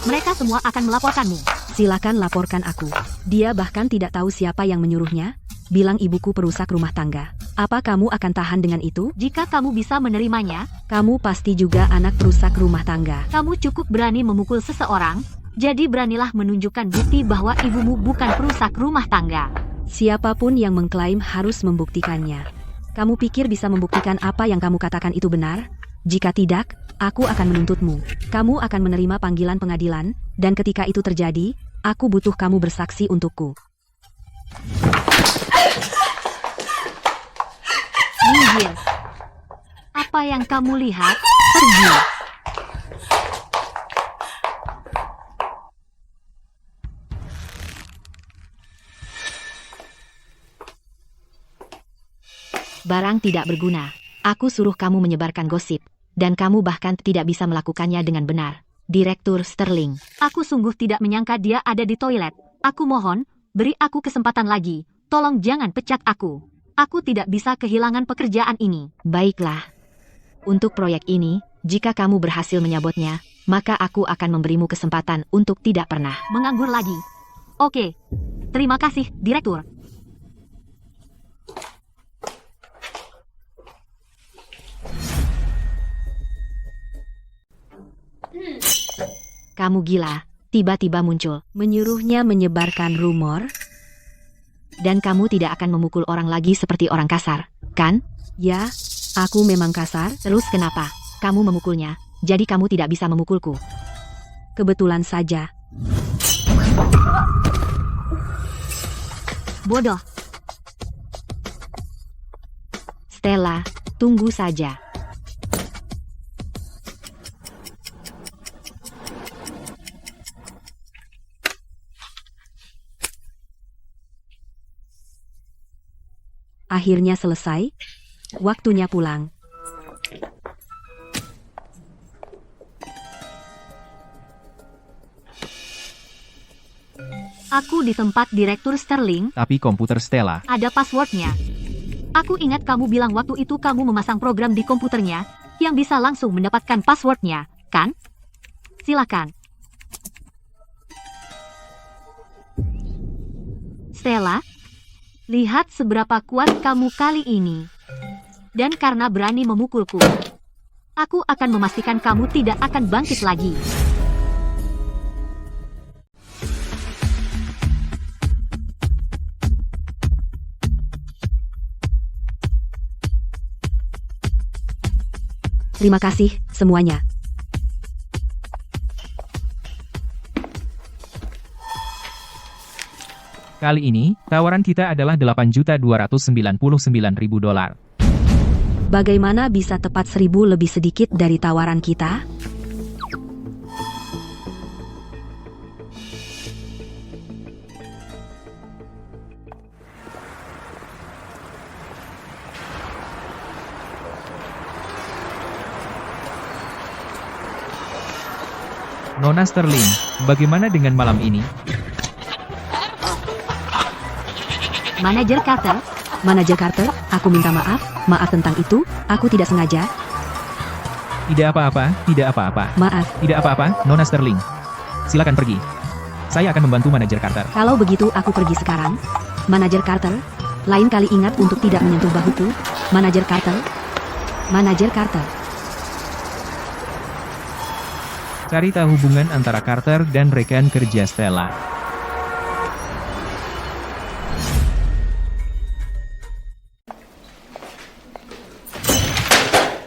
Mereka semua akan melaporkanmu. Silakan laporkan aku. Dia bahkan tidak tahu siapa yang menyuruhnya. Bilang ibuku perusak rumah tangga. Apa kamu akan tahan dengan itu? Jika kamu bisa menerimanya, kamu pasti juga anak perusak rumah tangga. Kamu cukup berani memukul seseorang, jadi beranilah menunjukkan bukti bahwa ibumu bukan perusak rumah tangga. Siapapun yang mengklaim harus membuktikannya. Kamu pikir bisa membuktikan apa yang kamu katakan itu benar? Jika tidak, aku akan menuntutmu. Kamu akan menerima panggilan pengadilan, dan ketika itu terjadi, aku butuh kamu bersaksi untukku. Minggir. Apa yang kamu lihat? Pergi. Barang tidak berguna. Aku suruh kamu menyebarkan gosip. Dan kamu bahkan tidak bisa melakukannya dengan benar. Direktur Sterling. Aku sungguh tidak menyangka dia ada di toilet. Aku mohon, beri aku kesempatan lagi. Tolong jangan pecat aku. Aku tidak bisa kehilangan pekerjaan ini. Baiklah. Untuk proyek ini, jika kamu berhasil menyabotnya, maka aku akan memberimu kesempatan untuk tidak pernah menganggur lagi. Oke. Terima kasih, Direktur. Kamu gila, tiba-tiba muncul, menyuruhnya menyebarkan rumor, dan kamu tidak akan memukul orang lagi seperti orang kasar, kan? Ya, aku memang kasar. Terus kenapa? Kamu memukulnya, jadi kamu tidak bisa memukulku. Kebetulan saja. Bodoh. Stella, tunggu saja. Akhirnya selesai. Waktunya pulang. Aku di tempat Direktur Sterling. Tapi komputer Stella. Ada passwordnya. Aku ingat kamu bilang waktu itu kamu memasang program di komputernya yang bisa langsung mendapatkan passwordnya, kan? Silakan. Stella, lihat seberapa kuat kamu kali ini. Dan karena berani memukulku, aku akan memastikan kamu tidak akan bangkit lagi. Terima kasih semuanya. Kali ini, tawaran kita adalah $8.299.000. Bagaimana bisa tepat 1.000 lebih sedikit dari tawaran kita? Nona Sterling, bagaimana dengan malam ini? Manajer Carter? Manajer Carter, aku minta maaf. Maaf tentang itu, aku tidak sengaja. Tidak apa-apa, tidak apa-apa. Maaf. Tidak apa-apa, Nona Sterling. Silakan pergi. Saya akan membantu Manajer Carter. Kalau begitu aku pergi sekarang. Manajer Carter, lain kali ingat untuk tidak menyentuh bahuku. Manajer Carter. Manajer Carter. Cari tahu hubungan antara Carter dan rekan kerja Stella.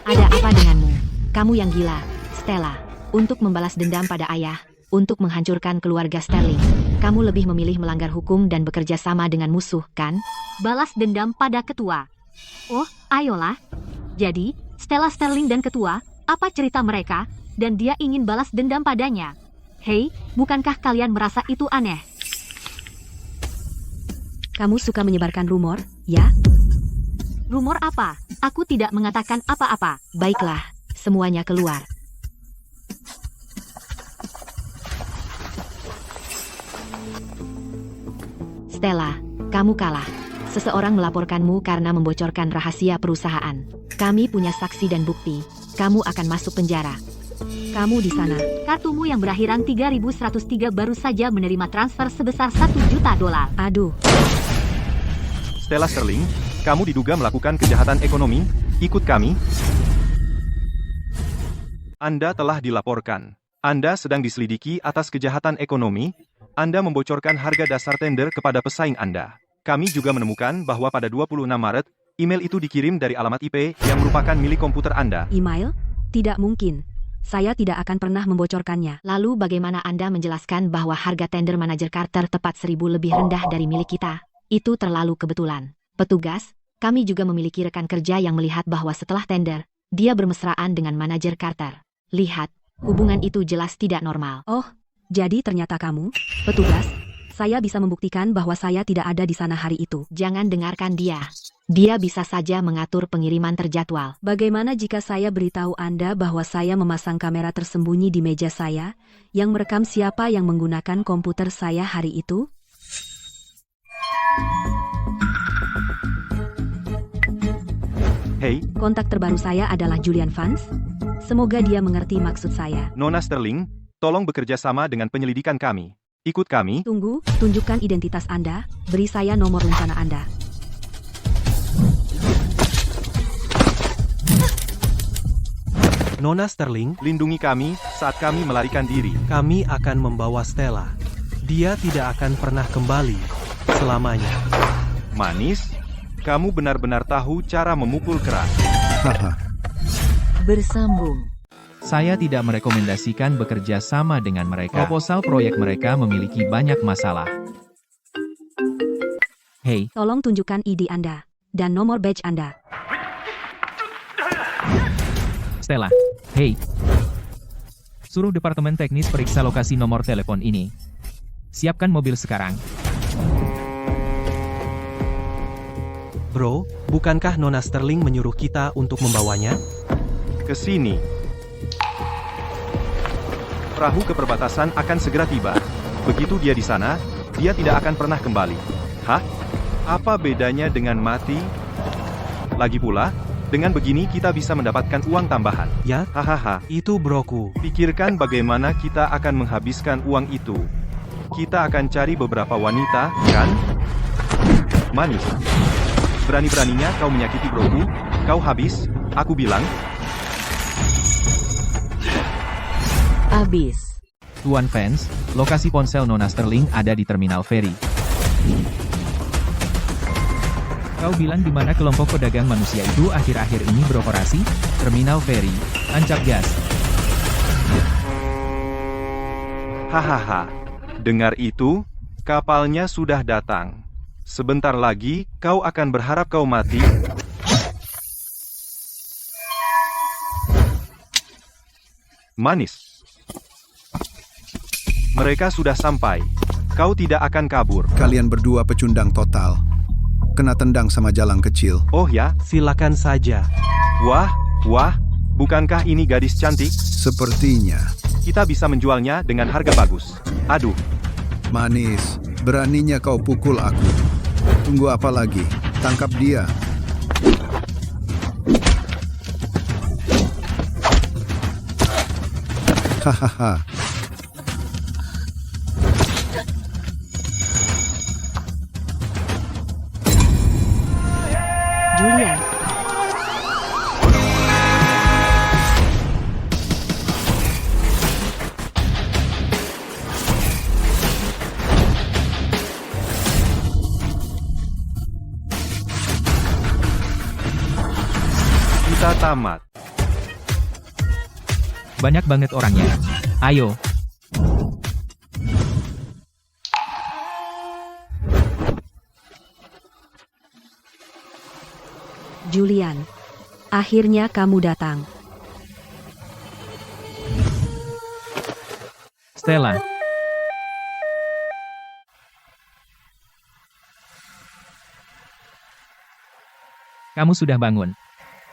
Ada apa denganmu? Kamu yang gila, Stella. Untuk membalas dendam pada ayah, untuk menghancurkan keluarga Sterling. Kamu lebih memilih melanggar hukum dan bekerja sama dengan musuh, kan? Balas dendam pada ketua. Oh, ayolah. Jadi, Stella Sterling dan ketua, apa cerita mereka? Dan dia ingin balas dendam padanya. Hei, bukankah kalian merasa itu aneh? Kamu suka menyebarkan rumor, ya? Rumor apa? Aku tidak mengatakan apa-apa. Baiklah, semuanya keluar. Stella, kamu kalah. Seseorang melaporkanmu karena membocorkan rahasia perusahaan. Kami punya saksi dan bukti. Kamu akan masuk penjara. Kamu di sana. Kartumu yang berakhiran 3103 baru saja menerima transfer sebesar $1 juta. Aduh. Stella Sterling, kamu diduga melakukan kejahatan ekonomi. Ikut kami. Anda telah dilaporkan. Anda sedang diselidiki atas kejahatan ekonomi. Anda membocorkan harga dasar tender kepada pesaing Anda. Kami juga menemukan bahwa pada 26 Maret, email itu dikirim dari alamat IP yang merupakan milik komputer Anda. Email? Tidak mungkin. Saya tidak akan pernah membocorkannya. Lalu bagaimana Anda menjelaskan bahwa harga tender manajer Carter tepat 1.000 lebih rendah dari milik kita? Itu terlalu kebetulan. Petugas, kami juga memiliki rekan kerja yang melihat bahwa setelah tender, Dia bermesraan dengan manajer Carter. Lihat, hubungan itu jelas tidak normal. Oh, jadi ternyata kamu, petugas. Saya bisa membuktikan bahwa saya tidak ada di sana hari itu. Jangan dengarkan dia. Dia bisa saja mengatur pengiriman terjadwal. Bagaimana jika saya beritahu Anda bahwa saya memasang kamera tersembunyi di meja saya, yang merekam siapa yang menggunakan komputer saya hari itu? Hei, Kontak terbaru saya adalah Julian Vance. Semoga dia mengerti maksud saya. Nona Sterling, tolong bekerja sama dengan penyelidikan kami. Ikut kami. Tunggu, tunjukkan identitas Anda, beri saya nomor rencana Anda. Nona Sterling, Lindungi kami saat kami melarikan diri. kami akan membawa Stella. Dia tidak akan pernah kembali selamanya. Manis, kamu benar-benar tahu cara memukul keras. Haha. Bersambung. Saya tidak merekomendasikan bekerja sama dengan mereka. Proposal proyek mereka memiliki banyak masalah. Hei, Tolong tunjukkan ID Anda dan nomor badge Anda. Stella. Hei. Suruh departemen teknis periksa lokasi nomor telepon ini. Siapkan mobil sekarang. Bro, bukankah Nona Sterling menyuruh kita untuk membawanya? Ke sini. Perahu ke perbatasan akan segera tiba. Begitu dia di sana, dia tidak akan pernah kembali. Hah? Apa bedanya dengan mati? Lagi pula, dengan begini kita bisa mendapatkan uang tambahan. Ya, Hahaha. itu broku. Pikirkan bagaimana kita akan menghabiskan uang itu. Kita akan cari beberapa wanita, kan? Manis. Berani-beraninya kau menyakiti broku, kau habis, aku bilang. Abis. Tuan Vance, lokasi ponsel Nona Sterling ada di Terminal Ferry. Kau bilang di mana kelompok pedagang manusia itu akhir-akhir ini beroperasi? Terminal Ferry. Tancap gas. Hahaha. Dengar itu? Kapalnya sudah datang. Sebentar lagi, kau akan berharap kau mati. Manis. Mereka sudah sampai. Kau tidak akan kabur. Kalian berdua pecundang total. Kena tendang sama jalang kecil. Oh ya? Silakan saja. Wah, bukankah ini gadis cantik? Sepertinya. Kita bisa menjualnya dengan harga bagus. Aduh, Manis, beraninya kau pukul aku. Tunggu apa lagi? Tangkap dia. Hahaha. Julian. kita tamat. Banyak banget orangnya. Ayo. Julian. Akhirnya kamu datang. Stella. Kamu sudah bangun.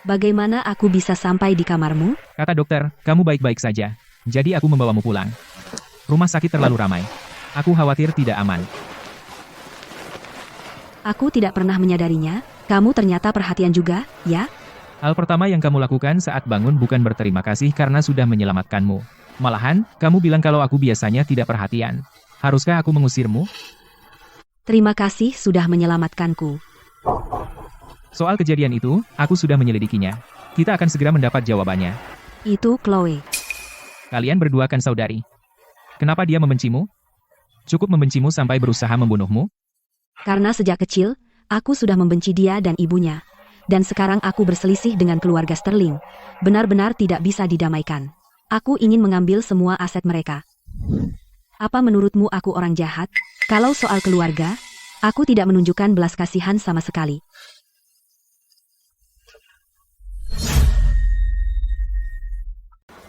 Bagaimana aku bisa sampai di kamarmu? Kata dokter, kamu baik-baik saja. Jadi aku membawamu pulang. Rumah sakit terlalu ramai. Aku khawatir tidak aman. Aku tidak pernah menyadarinya. Kamu ternyata perhatian juga, ya? Hal pertama yang kamu lakukan saat bangun bukan berterima kasih karena sudah menyelamatkanmu. Malahan, kamu bilang kalau aku biasanya tidak perhatian. Haruskah aku mengusirmu? Terima kasih sudah menyelamatkanku. Soal kejadian itu, aku sudah menyelidikinya. Kita akan segera mendapat jawabannya. Itu Chloe. Kalian berdua kan saudari. Kenapa dia membencimu? Cukup membencimu sampai berusaha membunuhmu? Karena sejak kecil, aku sudah membenci dia dan ibunya. Dan sekarang aku berselisih dengan keluarga Sterling. Benar-benar tidak bisa didamaikan. Aku ingin mengambil semua aset mereka. Apa menurutmu aku orang jahat? Kalau soal keluarga, aku tidak menunjukkan belas kasihan sama sekali.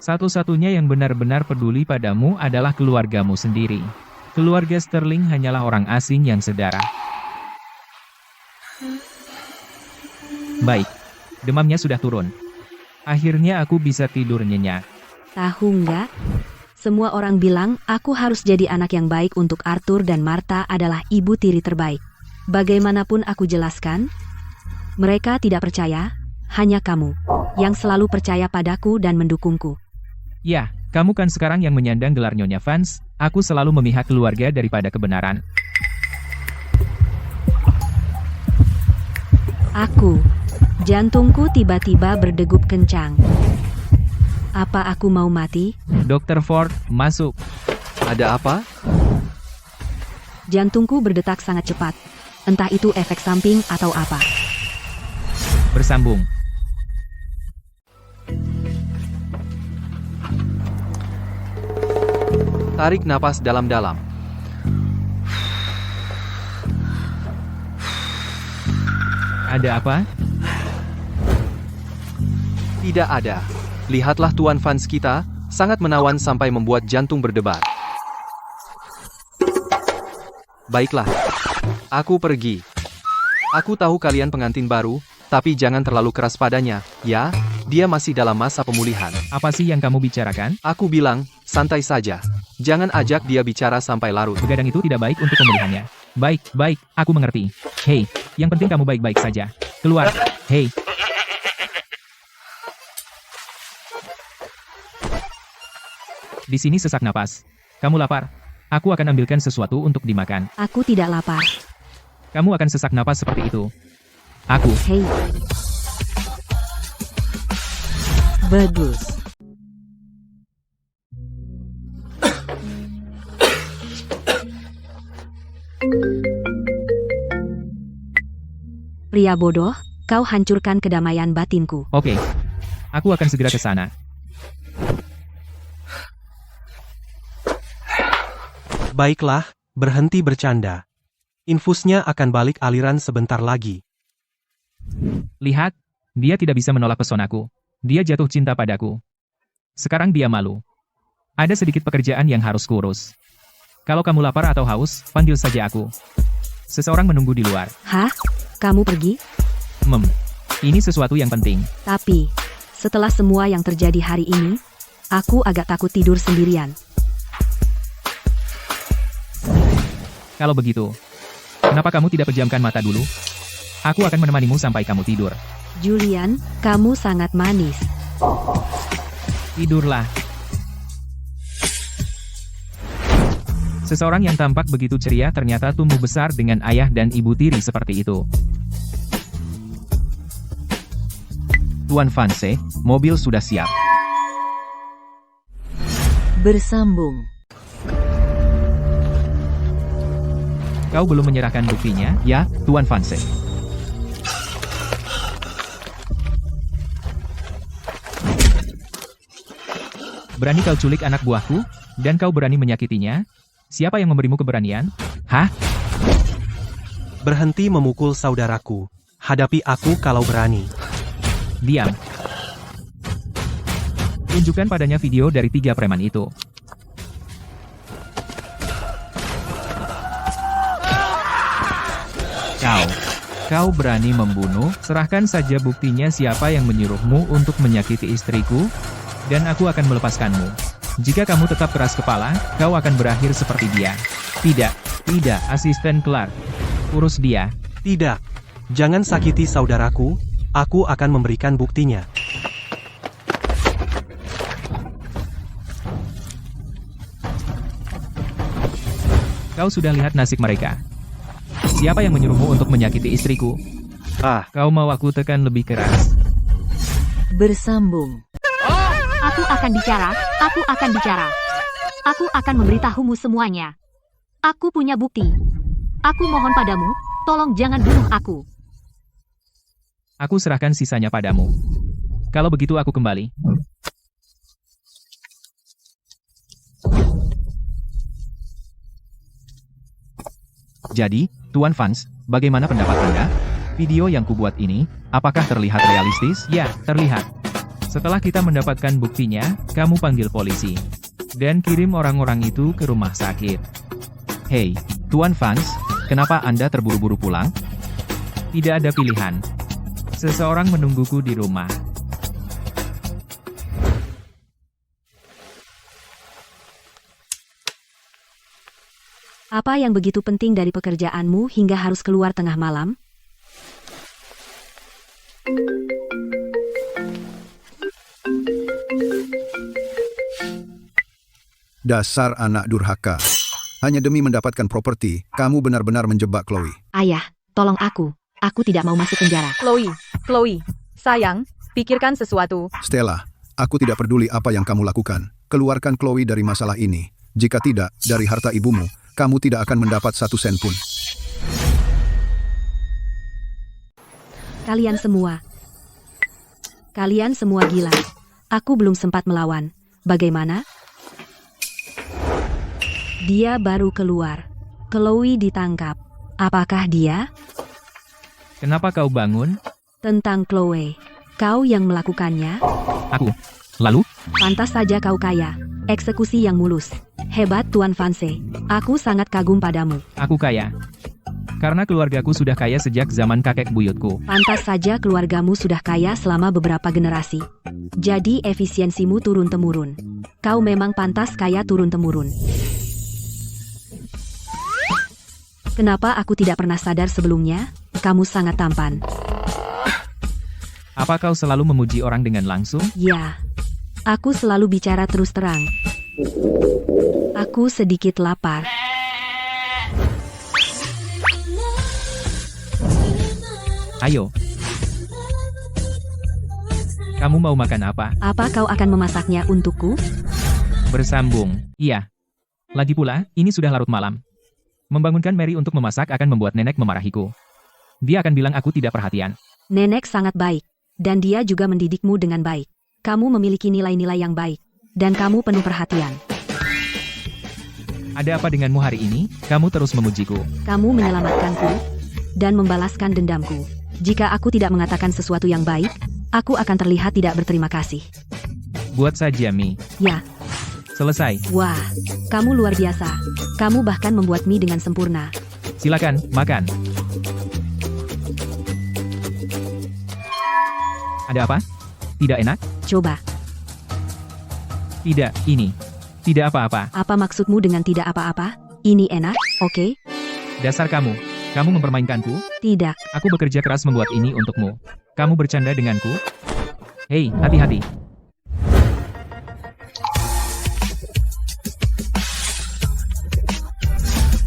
Satu-satunya yang benar-benar peduli padamu adalah keluargamu sendiri. Keluarga Sterling hanyalah orang asing yang sedarah. Baik, demamnya sudah turun. Akhirnya aku bisa tidur nyenyak. Tahu nggak? Semua orang bilang aku harus jadi anak yang baik untuk Arthur dan Martha adalah ibu tiri terbaik. Bagaimanapun aku jelaskan, mereka tidak percaya, hanya kamu yang selalu percaya padaku dan mendukungku. Ya, kamu kan sekarang yang menyandang gelar Nyonya Vance. Aku selalu memihak keluarga daripada kebenaran. Jantungku tiba-tiba berdegup kencang. Apa aku mau mati? Dr. Ford, masuk. Ada apa? Jantungku berdetak sangat cepat. Entah itu efek samping atau apa. Bersambung. Tarik napas dalam-dalam. Ada apa? Tidak ada. Lihatlah Tuan Vance kita, sangat menawan sampai membuat jantung berdebar. Baiklah. Aku pergi. Aku tahu kalian pengantin baru, tapi jangan terlalu keras padanya, ya? Dia masih dalam masa pemulihan. Apa sih yang kamu bicarakan? Aku bilang, santai saja. Jangan ajak dia bicara sampai larut. Begadang itu tidak baik untuk pemulihannya. Baik, aku mengerti. Hei, yang penting kamu baik-baik saja. Keluar. Hei. Di sini sesak napas. Kamu lapar? Aku akan ambilkan sesuatu untuk dimakan. Aku tidak lapar. Kamu akan sesak napas seperti itu. Aku. Hei. Bagus. Pria bodoh, kau hancurkan kedamaian batinku. Oke. Aku akan segera ke sana. Baiklah, berhenti bercanda. Infusnya akan balik aliran sebentar lagi. Lihat, dia tidak bisa menolak pesonaku. Dia jatuh cinta padaku. Sekarang dia malu. Ada sedikit pekerjaan yang harus kurus. Kalau kamu lapar atau haus, panggil saja aku. Seseorang menunggu di luar. Hah? Kamu pergi? Ini sesuatu yang penting. Tapi, setelah semua yang terjadi hari ini, aku agak takut tidur sendirian. Kalau begitu, kenapa kamu tidak pejamkan mata dulu? Aku akan menemanimu sampai kamu tidur. Julian, kamu sangat manis. Tidurlah. Seseorang yang tampak begitu ceria ternyata tumbuh besar dengan ayah dan ibu tiri seperti itu. Tuan Vance, mobil sudah siap. Bersambung. Kau belum menyerahkan buktinya, ya, Tuan Vance? Berani kau culik anak buahku? Dan kau berani menyakitinya? Siapa yang memberimu keberanian? Hah? Berhenti memukul saudaraku. Hadapi aku kalau berani. Diam. Tunjukkan padanya video dari 3 preman itu. Kau berani membunuh? Serahkan saja buktinya siapa yang menyuruhmu untuk menyakiti istriku, dan aku akan melepaskanmu. Jika kamu tetap keras kepala, kau akan berakhir seperti dia. Tidak, Asisten Clark. Urus dia. Tidak. Jangan sakiti saudaraku. Aku akan memberikan buktinya. Kau sudah lihat nasib mereka. Siapa yang menyuruhmu untuk menyakiti istriku? Kau mau aku tekan lebih keras? Bersambung. Aku akan bicara. Aku akan memberitahumu semuanya. Aku punya bukti. Aku mohon padamu, tolong jangan bunuh aku. Aku serahkan sisanya padamu. Kalau begitu aku kembali. Jadi, Tuan Vance, bagaimana pendapat Anda? Video yang kubuat ini, apakah terlihat realistis? Ya, terlihat. Setelah kita mendapatkan buktinya, kamu panggil polisi. Dan kirim orang-orang itu ke rumah sakit. Hei, Tuan Vance, kenapa Anda terburu-buru pulang? Tidak ada pilihan. Seseorang menungguku di rumah. Apa yang begitu penting dari pekerjaanmu hingga harus keluar tengah malam? Dasar anak durhaka. Hanya demi mendapatkan properti, kamu benar-benar menjebak Chloe. Ayah, tolong aku. Aku tidak mau masuk penjara. Chloe, sayang, pikirkan sesuatu. Stella, aku tidak peduli apa yang kamu lakukan. Keluarkan Chloe dari masalah ini. Jika tidak, dari harta ibumu, kamu tidak akan mendapat 1 sen pun. Kalian semua gila. Aku belum sempat melawan. Bagaimana? Dia baru keluar. Chloe ditangkap. Apakah dia? Kenapa kau bangun? Tentang Chloe. Kau yang melakukannya? Aku. Lalu? Pantas saja kau kaya. Eksekusi yang mulus. Hebat Tuan Vance. Aku sangat kagum padamu. Aku kaya. Karena keluargaku sudah kaya sejak zaman kakek buyutku. Pantas saja keluargamu sudah kaya selama beberapa generasi. Jadi efisiensimu turun-temurun. Kau memang pantas kaya turun-temurun. Kenapa aku tidak pernah sadar sebelumnya? Kamu sangat tampan. Apa kau selalu memuji orang dengan langsung? Ya. Aku selalu bicara terus terang. Aku sedikit lapar. Ayo. Kamu mau makan apa? Apa kau akan memasaknya untukku? Bersambung. Iya. Lagi pula, ini sudah larut malam. Membangunkan Mary untuk memasak akan membuat nenek memarahiku. Dia akan bilang aku tidak perhatian. Nenek sangat baik. Dan dia juga mendidikmu dengan baik. Kamu memiliki nilai-nilai yang baik. Dan kamu penuh perhatian. Ada apa denganmu hari ini? Kamu terus memujiku. Kamu menyelamatkanku. Dan membalaskan dendamku. Jika aku tidak mengatakan sesuatu yang baik, aku akan terlihat tidak berterima kasih. Buat saja, Mi. Ya. Selesai. Wah, kamu luar biasa. Kamu bahkan membuat mie dengan sempurna. Silakan, makan. Ada apa? Tidak enak? Coba. Tidak, ini. Tidak apa-apa. Apa maksudmu dengan tidak apa-apa? Ini enak, oke? Dasar kamu. Kamu mempermainkanku? Tidak. Aku bekerja keras membuat ini untukmu. Kamu bercanda denganku? Hei, hati-hati.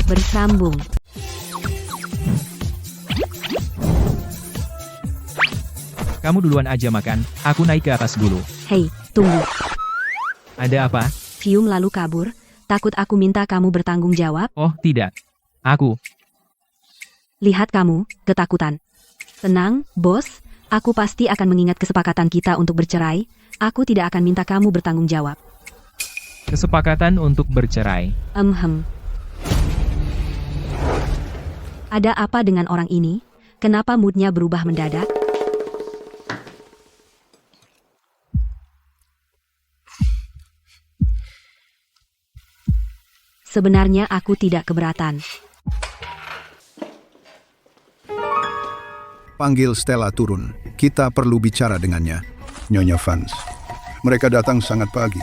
Bersambung. Kamu duluan aja makan, aku naik ke atas dulu. Hei, tunggu. Ada apa? Fium lalu kabur, takut aku minta kamu bertanggung jawab. Oh, tidak. Aku. Lihat kamu, ketakutan. Tenang, bos, aku pasti akan mengingat kesepakatan kita untuk bercerai. Aku tidak akan minta kamu bertanggung jawab. Kesepakatan untuk bercerai. Ada apa dengan orang ini? Kenapa moodnya berubah mendadak? Sebenarnya aku tidak keberatan. Panggil Stella turun. Kita perlu bicara dengannya. Nyonya Vance. Mereka datang sangat pagi.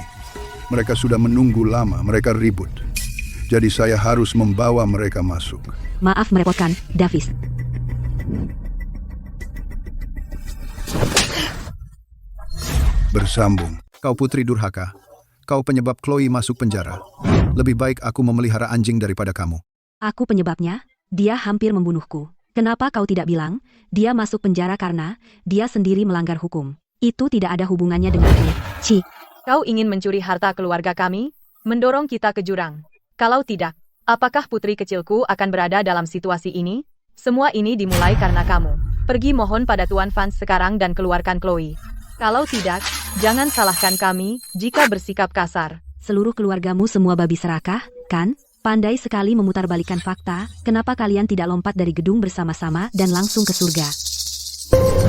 Mereka sudah menunggu lama. Mereka ribut. Jadi saya harus membawa mereka masuk. Maaf merepotkan, Davis. Bersambung. Kau putri durhaka. Kau penyebab Chloe masuk penjara. Lebih baik aku memelihara anjing daripada kamu. Aku penyebabnya. Dia hampir membunuhku. Kenapa kau tidak bilang, dia masuk penjara karena dia sendiri melanggar hukum? Itu tidak ada hubungannya denganku. Ci. Kau ingin mencuri harta keluarga kami? Mendorong kita ke jurang? Kalau tidak, apakah putri kecilku akan berada dalam situasi ini? Semua ini dimulai karena kamu. Pergi mohon pada Tuan Vance sekarang dan keluarkan Chloe. Kalau tidak, jangan salahkan kami jika bersikap kasar. Seluruh keluargamu semua babi serakah, kan? Pandai sekali memutarbalikkan fakta. Kenapa kalian tidak lompat dari gedung bersama-sama dan langsung ke surga?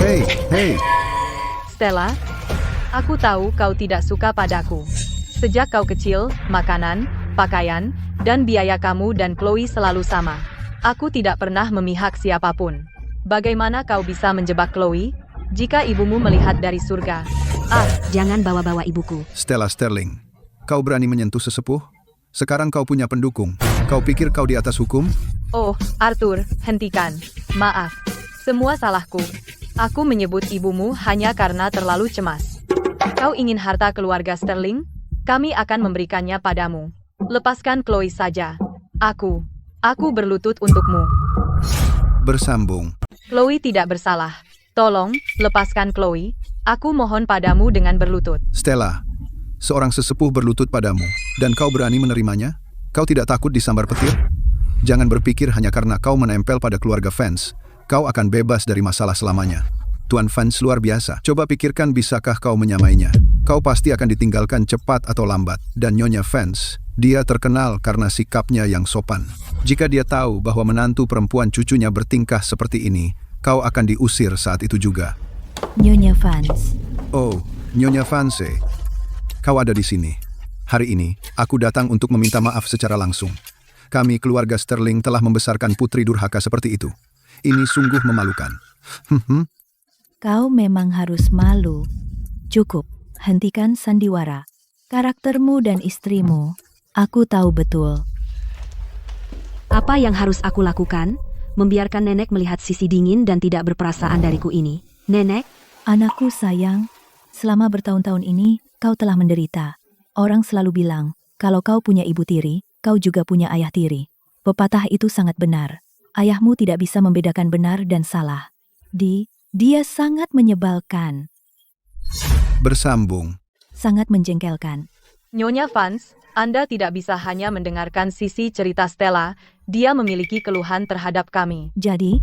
Hei. Stella, Aku tahu kau tidak suka padaku. Sejak kau kecil, makanan, pakaian, dan biaya kamu dan Chloe selalu sama. Aku tidak pernah memihak siapapun. Bagaimana kau bisa menjebak Chloe? Jika ibumu melihat dari surga. Jangan bawa-bawa ibuku. Stella Sterling, kau berani menyentuh sesepuh? Sekarang kau punya pendukung. Kau pikir kau di atas hukum? Oh, Arthur, hentikan. Maaf. Semua salahku. Aku menyebut ibumu hanya karena terlalu cemas. Kau ingin harta keluarga Sterling? Kami akan memberikannya padamu. Lepaskan Chloe saja. Aku berlutut untukmu. Bersambung. Chloe tidak bersalah. Tolong, lepaskan Chloe. Aku mohon padamu dengan berlutut. Stella, seorang sesepuh berlutut padamu, dan kau berani menerimanya? Kau tidak takut disambar petir? Jangan berpikir hanya karena kau menempel pada keluarga Vance, kau akan bebas dari masalah selamanya. Tuan Vance luar biasa. Coba pikirkan bisakah kau menyamainya. Kau pasti akan ditinggalkan cepat atau lambat. Dan Nyonya Vance, dia terkenal karena sikapnya yang sopan. Jika dia tahu bahwa menantu perempuan cucunya bertingkah seperti ini, kau akan diusir saat itu juga. Nyonya Vance. Oh, Nyonya Vance, kau ada di sini. Hari ini, aku datang untuk meminta maaf secara langsung. Kami keluarga Sterling telah membesarkan putri durhaka seperti itu. Ini sungguh memalukan. Kau memang harus malu. Cukup, hentikan sandiwara. Karaktermu dan istrimu, aku tahu betul. Apa yang harus aku lakukan? Membiarkan nenek melihat sisi dingin dan tidak berperasaan dariku ini. Nenek, Anakku sayang, selama bertahun-tahun ini, kau telah menderita. Orang selalu bilang, kalau kau punya ibu tiri, kau juga punya ayah tiri. Pepatah itu sangat benar. Ayahmu tidak bisa membedakan benar dan salah. Dia sangat menyebalkan, Bersambung. sangat menjengkelkan. Nyonya Vance, Anda tidak bisa hanya mendengarkan sisi cerita Stella, dia memiliki keluhan terhadap kami. Jadi,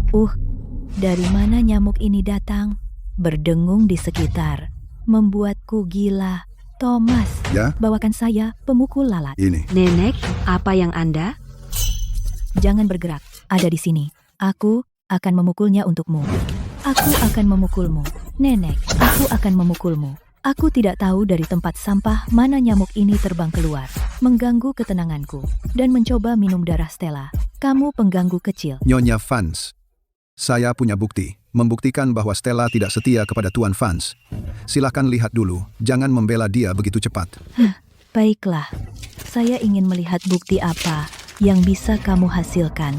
dari mana nyamuk ini datang? Berdengung di sekitar. Membuatku gila. Thomas, Ya, bawakan saya pemukul lalat. ini. nenek, apa yang Anda? Jangan bergerak, ada di sini. Aku akan memukulnya untukmu. Aku akan memukulmu. Nenek, aku akan memukulmu. Aku tidak tahu dari tempat sampah mana nyamuk ini terbang keluar, mengganggu ketenanganku, dan mencoba minum darah Stella. Kamu pengganggu kecil. Nyonya Vance, saya punya bukti. Membuktikan bahwa Stella tidak setia kepada Tuan Vance. Silakan lihat dulu, jangan membela dia begitu cepat. Baiklah, saya ingin melihat bukti apa yang bisa kamu hasilkan.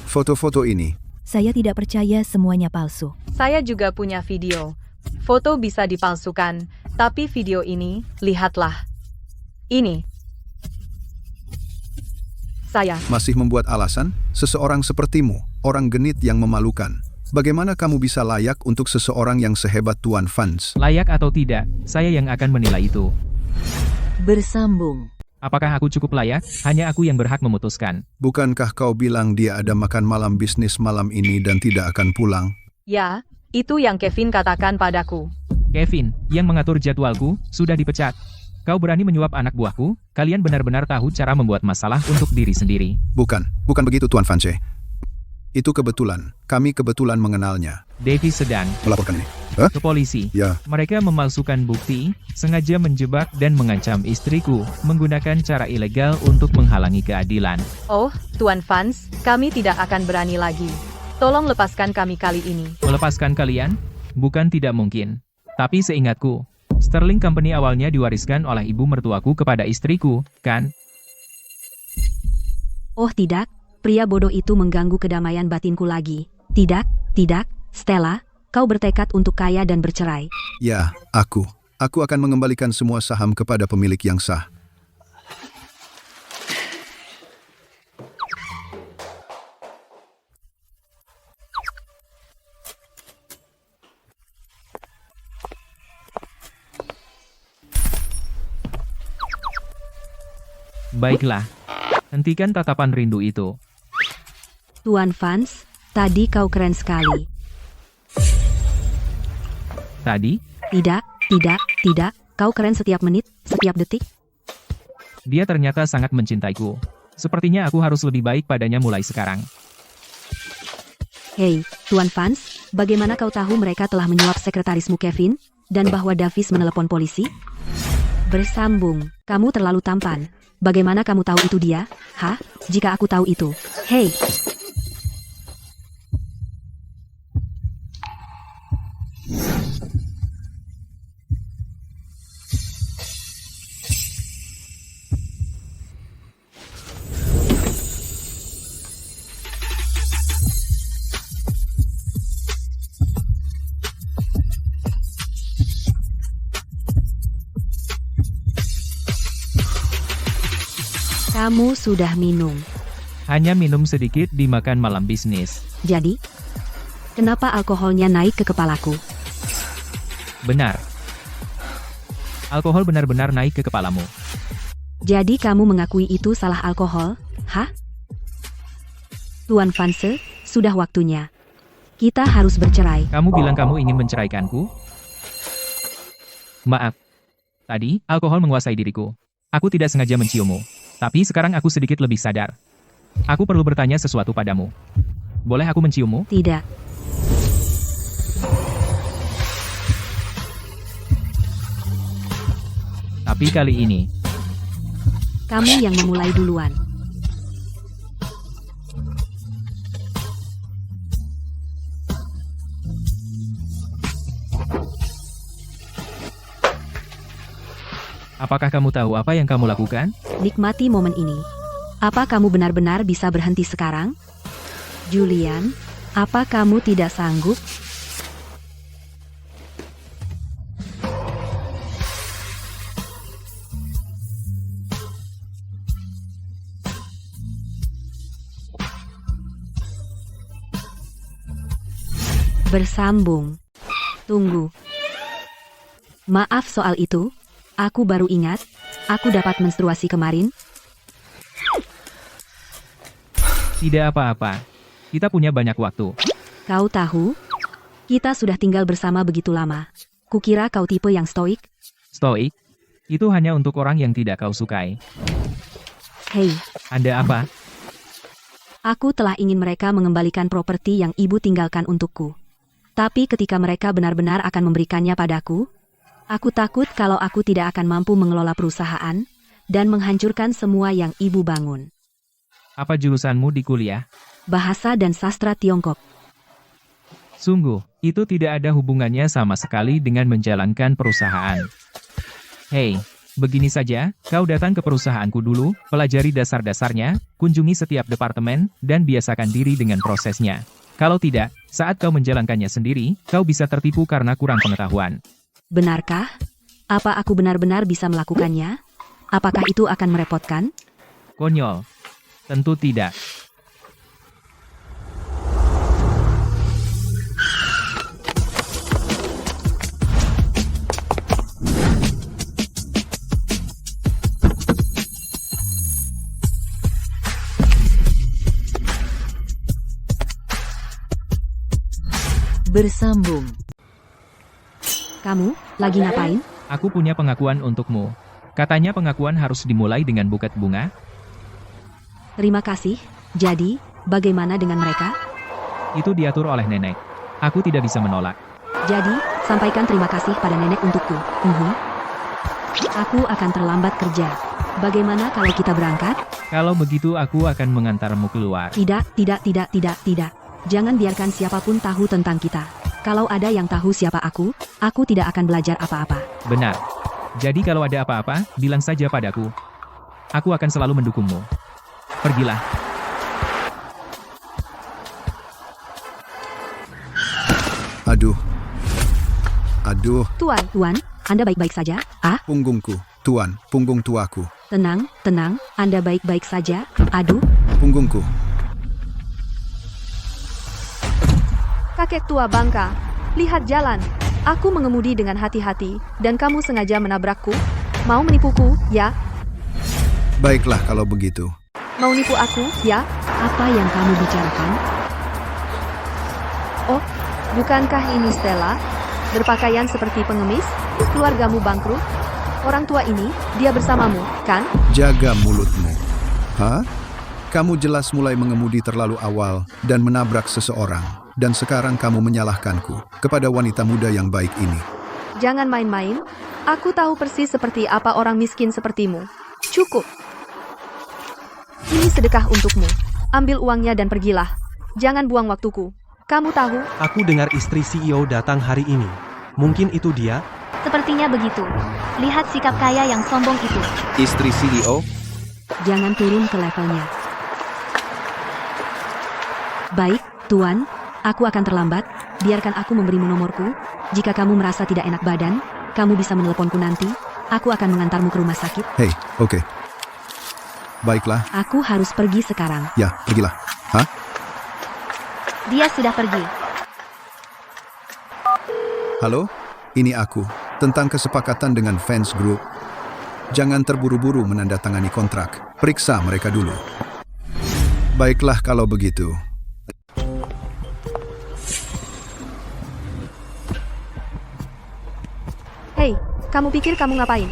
Foto-foto ini. Saya tidak percaya semuanya palsu. Saya juga punya video. Foto bisa dipalsukan, tapi video ini, lihatlah. Ini. Saya. Masih membuat alasan? Seseorang sepertimu, orang genit yang memalukan. Bagaimana kamu bisa layak untuk seseorang yang sehebat Tuan Vance? Layak atau tidak, saya yang akan menilai itu. Bersambung. Apakah aku cukup layak? Hanya aku yang berhak memutuskan. Bukankah kau bilang dia ada makan malam bisnis malam ini dan tidak akan pulang? Ya, itu yang Kevin katakan padaku. Kevin, yang mengatur jadwalku, sudah dipecat. Kau berani menyuap anak buahku? Kalian benar-benar tahu cara membuat masalah untuk diri sendiri. Bukan begitu Tuan Vance. Itu kebetulan, kami kebetulan mengenalnya. Davy sedang Melaporkan ini. ke polisi. Ya, Mereka memalsukan bukti, sengaja menjebak dan mengancam istriku, menggunakan cara ilegal untuk menghalangi keadilan. Oh, Tuan Vance, kami tidak akan berani lagi. Tolong lepaskan kami kali ini. Melepaskan kalian? Bukan tidak mungkin. Tapi seingatku, Sterling Company awalnya diwariskan oleh ibu mertuaku kepada istriku, kan? Oh tidak, pria bodoh itu mengganggu kedamaian batinku lagi. Tidak, Stella, kau bertekad untuk kaya dan bercerai. ya, aku akan mengembalikan semua saham kepada pemilik yang sah. Baiklah. Hentikan tatapan rindu itu. Tuan Vance, tadi kau keren sekali. Tadi, Tidak, kau keren setiap menit, setiap detik. dia ternyata sangat mencintaiku. Sepertinya aku harus lebih baik padanya mulai sekarang. Hei, Tuan Vance, Bagaimana kau tahu mereka telah menyuap sekretarismu Kevin, dan bahwa Davis menelepon polisi? Bersambung, kamu terlalu tampan. Bagaimana kamu tahu itu dia? Hah? Jika aku tahu itu. Hei! Kamu sudah minum. Hanya minum sedikit di makan malam bisnis. Jadi, kenapa alkoholnya naik ke kepalaku? Benar. Alkohol benar-benar naik ke kepalamu. Jadi kamu mengakui itu salah alkohol? Hah? Tuan Vanse, sudah waktunya. Kita harus bercerai. Kamu bilang kamu ingin menceraikanku? Maaf. Tadi, alkohol menguasai diriku. Aku tidak sengaja menciummu. Tapi sekarang aku sedikit lebih sadar. Aku perlu bertanya sesuatu padamu. Boleh aku menciummu? Tidak. Tapi kali ini, Kamu yang memulai duluan. apakah kamu tahu apa yang kamu lakukan? Nikmati momen ini. Apa kamu benar-benar bisa berhenti sekarang? Julian, apa kamu tidak sanggup? Bersambung. Tunggu. Maaf soal itu. Aku baru ingat. Aku dapat menstruasi kemarin. Tidak apa-apa. Kita punya banyak waktu. Kau tahu? Kita sudah tinggal bersama begitu lama. Kukira kau tipe yang stoik. Stoik? Itu hanya untuk orang yang tidak kau sukai. Hei, Anda apa? aku telah ingin mereka mengembalikan properti yang ibu tinggalkan untukku. Tapi ketika mereka benar-benar akan memberikannya padaku, aku takut kalau aku tidak akan mampu mengelola perusahaan dan menghancurkan semua yang ibu bangun. Apa jurusanmu di kuliah? Bahasa dan sastra Tiongkok. Sungguh, itu tidak ada hubungannya sama sekali dengan menjalankan perusahaan. Hei, begini saja, kau datang ke perusahaanku dulu, pelajari dasar-dasarnya, kunjungi setiap departemen, dan biasakan diri dengan prosesnya. Kalau tidak, saat kau menjalankannya sendiri, kau bisa tertipu karena kurang pengetahuan. Benarkah? Apa aku benar-benar bisa melakukannya? Apakah itu akan merepotkan? Konyol. Tentu tidak. Bersambung. Kamu, lagi ngapain? Aku punya pengakuan untukmu. Katanya pengakuan harus dimulai dengan buket bunga. Terima kasih. Jadi, bagaimana dengan mereka? Itu diatur oleh nenek. Aku tidak bisa menolak. Jadi, sampaikan terima kasih pada nenek untukku. Aku akan terlambat kerja. Bagaimana kalau kita berangkat? Kalau begitu aku akan mengantarmu keluar. Tidak. Jangan biarkan siapapun tahu tentang kita. Kalau ada yang tahu siapa aku tidak akan belajar apa-apa. Benar. Jadi kalau ada apa-apa, bilang saja padaku. Aku akan selalu mendukungmu. Pergilah. Aduh, Tuan, Anda baik-baik saja? punggungku. Tuan, punggung tuaku. Tenang, Anda baik-baik saja? Aduh, Punggungku. Kakek tua bangka, lihat jalan. Aku mengemudi dengan hati-hati, dan kamu sengaja menabrakku. Mau menipuku, ya? Baiklah kalau begitu. Mau nipu aku, ya? apa yang kamu bicarakan? Oh, bukankah ini Stella? Berpakaian seperti pengemis? Keluargamu bangkrut? Orang tua ini, dia bersamamu, kan? Jaga mulutmu. Hah? Kamu jelas mulai mengemudi terlalu awal dan menabrak seseorang. Dan sekarang kamu menyalahkanku kepada wanita muda yang baik ini. Jangan main-main. Aku tahu persis seperti apa orang miskin sepertimu. Cukup. Ini sedekah untukmu. Ambil uangnya dan pergilah. Jangan buang waktuku. Kamu tahu? Aku dengar istri CEO datang hari ini. Mungkin itu dia? Sepertinya begitu. Lihat sikap kaya yang sombong itu. Istri CEO? Jangan turun ke levelnya. Baik, Tuan. Aku akan terlambat. Biarkan aku memberimu nomorku. Jika kamu merasa tidak enak badan, kamu bisa meneleponku nanti. Aku akan mengantarmu ke rumah sakit. Hei, oke. Baiklah. Aku harus pergi sekarang. Ya, pergilah. Hah? Dia sudah pergi. Halo? Ini aku. Tentang kesepakatan dengan fans group. Jangan terburu-buru menandatangani kontrak. Periksa mereka dulu. Baiklah kalau begitu. Hei, kamu pikir kamu ngapain?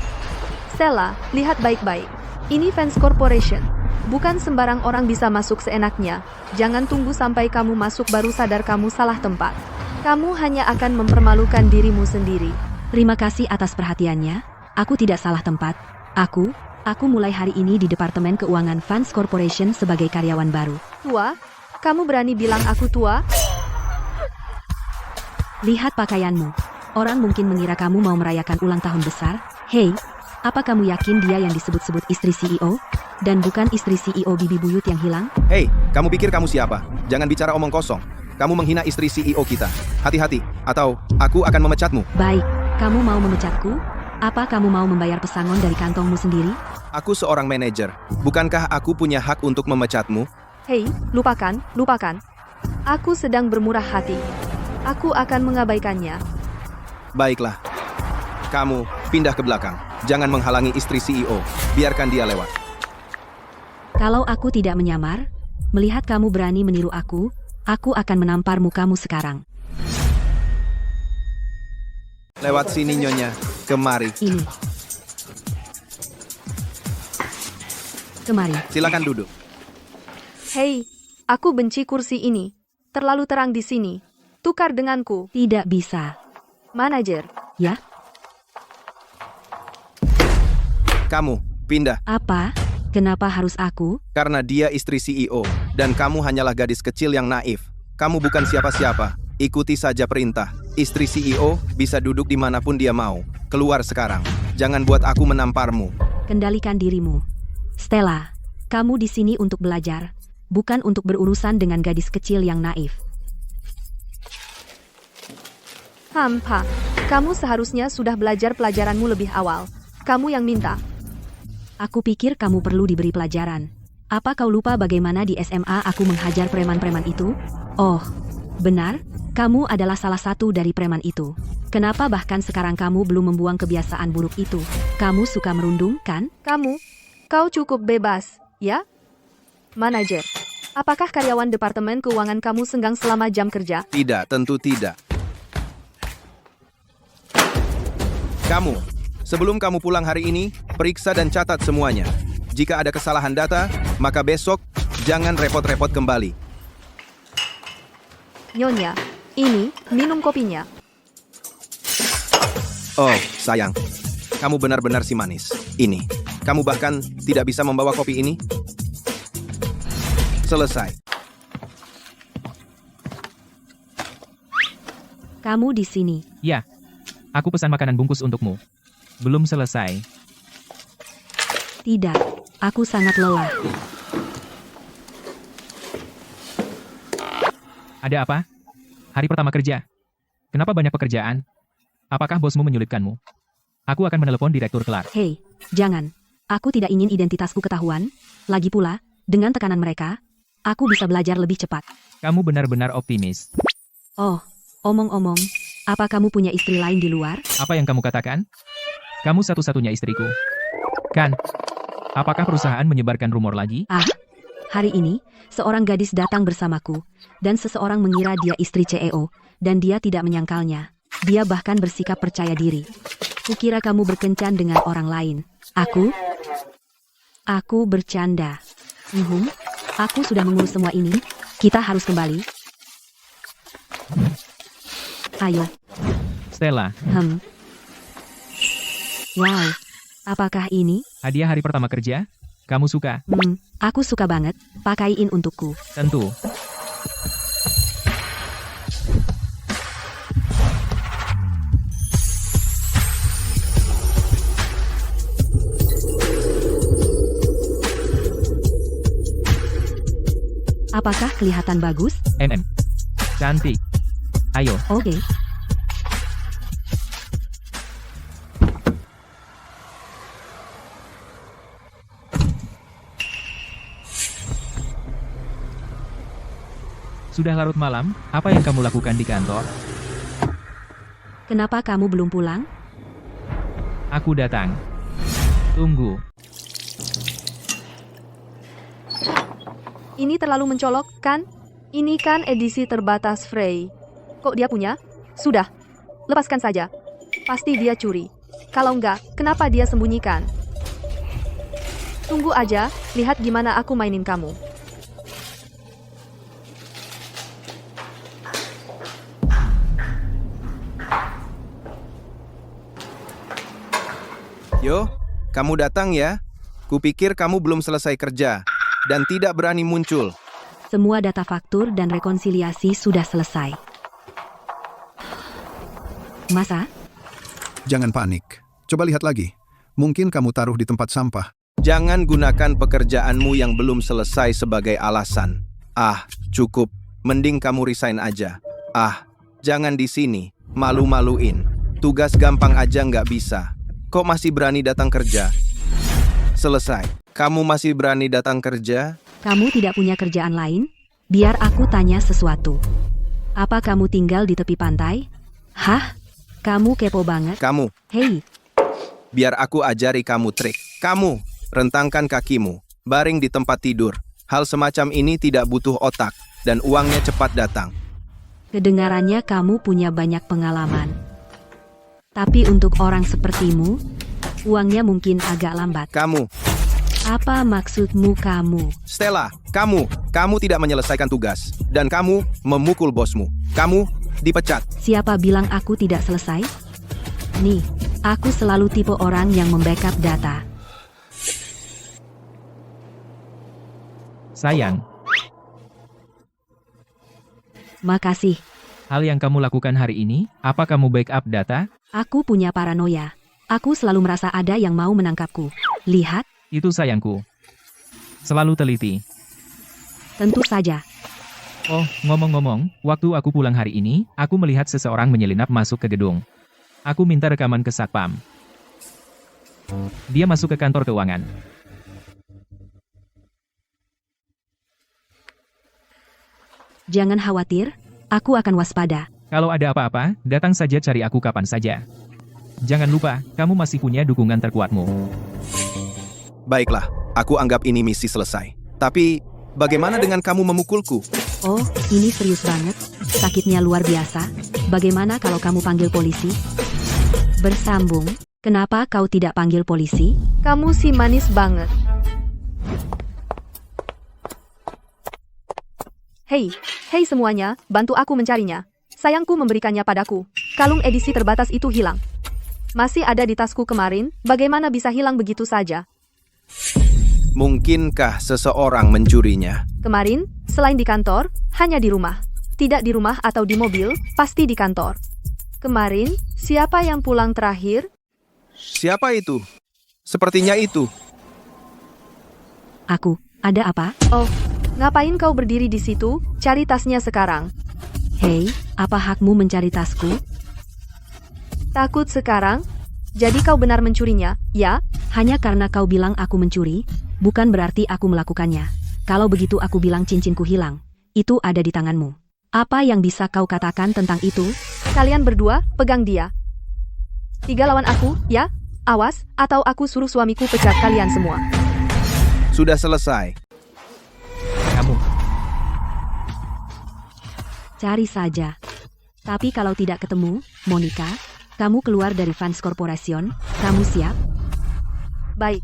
Stella, lihat baik-baik. Ini Fans Corporation. Bukan sembarang orang bisa masuk seenaknya. Jangan tunggu sampai kamu masuk baru sadar kamu salah tempat. Kamu hanya akan mempermalukan dirimu sendiri. Terima kasih atas perhatiannya. Aku tidak salah tempat. Aku mulai hari ini di Departemen Keuangan Fans Corporation sebagai karyawan baru. Tua? Kamu berani bilang aku tua? Lihat pakaianmu. Orang mungkin mengira kamu mau merayakan ulang tahun besar. Hei, apa kamu yakin dia yang disebut-sebut istri CEO? Dan bukan istri CEO Bibi Buyut yang hilang? Hei, kamu pikir kamu siapa? Jangan bicara omong kosong. Kamu menghina istri CEO kita. Hati-hati, atau aku akan memecatmu. Baik, kamu mau memecatku? Apa kamu mau membayar pesangon dari kantongmu sendiri? Aku seorang manajer. Bukankah aku punya hak untuk memecatmu? Hei, lupakan. Aku sedang bermurah hati. Aku akan mengabaikannya. Baiklah. Kamu pindah ke belakang. Jangan menghalangi istri CEO. Biarkan dia lewat. Kalau aku tidak menyamar, melihat kamu berani meniru aku akan menampar mukamu sekarang. Lewat sini, Nyonya. Kemari. Ini. Kemari. Silakan duduk. Hei, aku benci kursi ini. Terlalu terang di sini. Tukar denganku. Tidak bisa. Manajer. Ya? Kamu, pindah. Apa? Kenapa harus aku? Karena dia istri CEO, dan kamu hanyalah gadis kecil yang naif. Kamu bukan siapa-siapa. Ikuti saja perintah. Istri CEO bisa duduk dimanapun dia mau. Keluar sekarang. Jangan buat aku menamparmu. Kendalikan dirimu. Stella, kamu di sini untuk belajar, bukan untuk berurusan dengan gadis kecil yang naif. Hampa, kamu seharusnya sudah belajar pelajaranmu lebih awal. Kamu yang minta. Aku pikir kamu perlu diberi pelajaran. Apa kau lupa bagaimana di SMA aku menghajar preman-preman itu? Oh, benar, kamu adalah salah satu dari preman itu. Kenapa bahkan sekarang kamu belum membuang kebiasaan buruk itu? Kamu suka merundung, kan? Kau cukup bebas, ya? Manajer, apakah karyawan Departemen Keuangan kamu senggang selama jam kerja? Tidak, tentu tidak. Kamu, sebelum kamu pulang hari ini, periksa dan catat semuanya. Jika ada kesalahan data, maka besok jangan repot-repot kembali. Nyonya, ini, minum kopinya. Oh, sayang. Kamu benar-benar si manis. Ini. Kamu bahkan tidak bisa membawa kopi ini? Selesai. Kamu di sini. Ya, aku pesan makanan bungkus untukmu. Belum selesai. Tidak, aku sangat lelah. Ada apa? Hari pertama kerja. Kenapa banyak pekerjaan? Apakah bosmu menyulitkanmu? Aku akan menelepon Direktur Clark. Hei, jangan. Aku tidak ingin identitasku ketahuan. Lagi pula, dengan tekanan mereka, aku bisa belajar lebih cepat. Kamu benar-benar optimis. Oh, omong-omong, apa kamu punya istri lain di luar? Apa yang kamu katakan? Kamu satu-satunya istriku. Kan? Apakah perusahaan menyebarkan rumor lagi? Hari ini, seorang gadis datang bersamaku, dan seseorang mengira dia istri CEO, dan dia tidak menyangkalnya. Dia bahkan bersikap percaya diri. Kukira kamu berkencan dengan orang lain. Aku bercanda. Aku sudah mengurus semua ini. Kita harus kembali. Ayo. Stella, Wow. Apakah ini? hadiah hari pertama kerja? Kamu suka? Aku suka banget. Pakaiin untukku. Tentu. Apakah kelihatan bagus? Cantik. Ayo. Oke. Sudah larut malam, apa yang kamu lakukan di kantor? Kenapa kamu belum pulang? Aku datang. Tunggu. Ini terlalu mencolok, kan? Ini kan edisi terbatas Frey. Kok dia punya? Sudah. Lepaskan saja. Pasti dia curi. Kalau enggak, kenapa dia sembunyikan? Tunggu aja, lihat gimana aku mainin kamu. Yo, kamu datang ya? Kupikir kamu belum selesai kerja dan tidak berani muncul. Semua data faktur dan rekonsiliasi sudah selesai. Masa? Jangan panik. Coba lihat lagi. Mungkin kamu taruh di tempat sampah. Jangan gunakan pekerjaanmu yang belum selesai sebagai alasan. Cukup. Mending kamu resign aja. Jangan di sini. Malu-maluin. Tugas gampang aja nggak bisa. Kok masih berani datang kerja? Selesai. Kamu masih berani datang kerja? Kamu tidak punya kerjaan lain? Biar aku tanya sesuatu. Apa kamu tinggal di tepi pantai? Hah? Kamu kepo banget. Kamu. Hei, Biar aku ajari kamu trik. Kamu, rentangkan kakimu. Baring di tempat tidur. Hal semacam ini tidak butuh otak. Dan uangnya cepat datang. kedengarannya kamu punya banyak pengalaman. Tapi untuk orang sepertimu, uangnya mungkin agak lambat. Kamu. Apa maksudmu kamu? Stella, kamu tidak menyelesaikan tugas. Dan kamu memukul bosmu. Kamu dipecat. Siapa bilang aku tidak selesai? Nih, aku selalu tipe orang yang membackup data. Sayang, Makasih. hal yang kamu lakukan hari ini, apa kamu backup data? Aku punya paranoia. Aku selalu merasa ada yang mau menangkapku. Lihat, Itu sayangku. Selalu teliti. tentu saja. Oh, ngomong-ngomong, waktu aku pulang hari ini, aku melihat seseorang menyelinap masuk ke gedung. Aku minta rekaman ke Satpam. Dia masuk ke kantor keuangan. Jangan khawatir, aku akan waspada. Kalau ada apa-apa, datang saja cari aku kapan saja. Jangan lupa, kamu masih punya dukungan terkuatmu. Baiklah, aku anggap ini misi selesai. Tapi, bagaimana dengan kamu memukulku? Oh, ini serius banget. Sakitnya luar biasa. Bagaimana kalau kamu panggil polisi? Bersambung, kenapa kau tidak panggil polisi? Kamu sih manis banget. Hei semuanya, bantu aku mencarinya. Sayangku memberikannya padaku. Kalung edisi terbatas itu hilang. Masih ada di tasku kemarin, bagaimana bisa hilang begitu saja? Mungkinkah seseorang mencurinya? Kemarin, selain di kantor, hanya di rumah. Tidak di rumah atau di mobil, pasti di kantor. Kemarin, siapa yang pulang terakhir? Siapa itu? Sepertinya itu. Aku, ada apa? Oh, ngapain kau berdiri di situ? Cari tasnya sekarang. Hei, apa hakmu mencari tasku? Takut sekarang? Jadi kau benar mencurinya, ya? Hanya karena kau bilang aku mencuri, bukan berarti aku melakukannya. Kalau begitu aku bilang cincinku hilang. Itu ada di tanganmu. Apa yang bisa kau katakan tentang itu? Kalian berdua, pegang dia. 3 lawan aku, ya? Awas, atau aku suruh suamiku pecat kalian semua. Sudah selesai. Kamu. Cari saja. Tapi kalau tidak ketemu, Monica, kamu keluar dari Fans Corporation, kamu siap? Baik.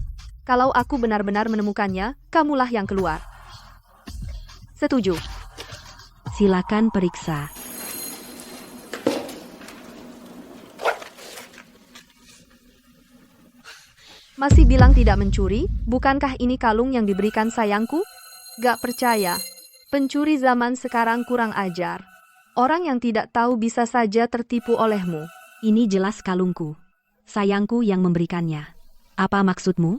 Kalau aku benar-benar menemukannya, kamulah yang keluar. Setuju. Silakan periksa. Masih bilang tidak mencuri? Bukankah ini kalung yang diberikan sayangku? Gak percaya. Pencuri zaman sekarang kurang ajar. Orang yang tidak tahu bisa saja tertipu olehmu. Ini jelas kalungku. Sayangku yang memberikannya. Apa maksudmu?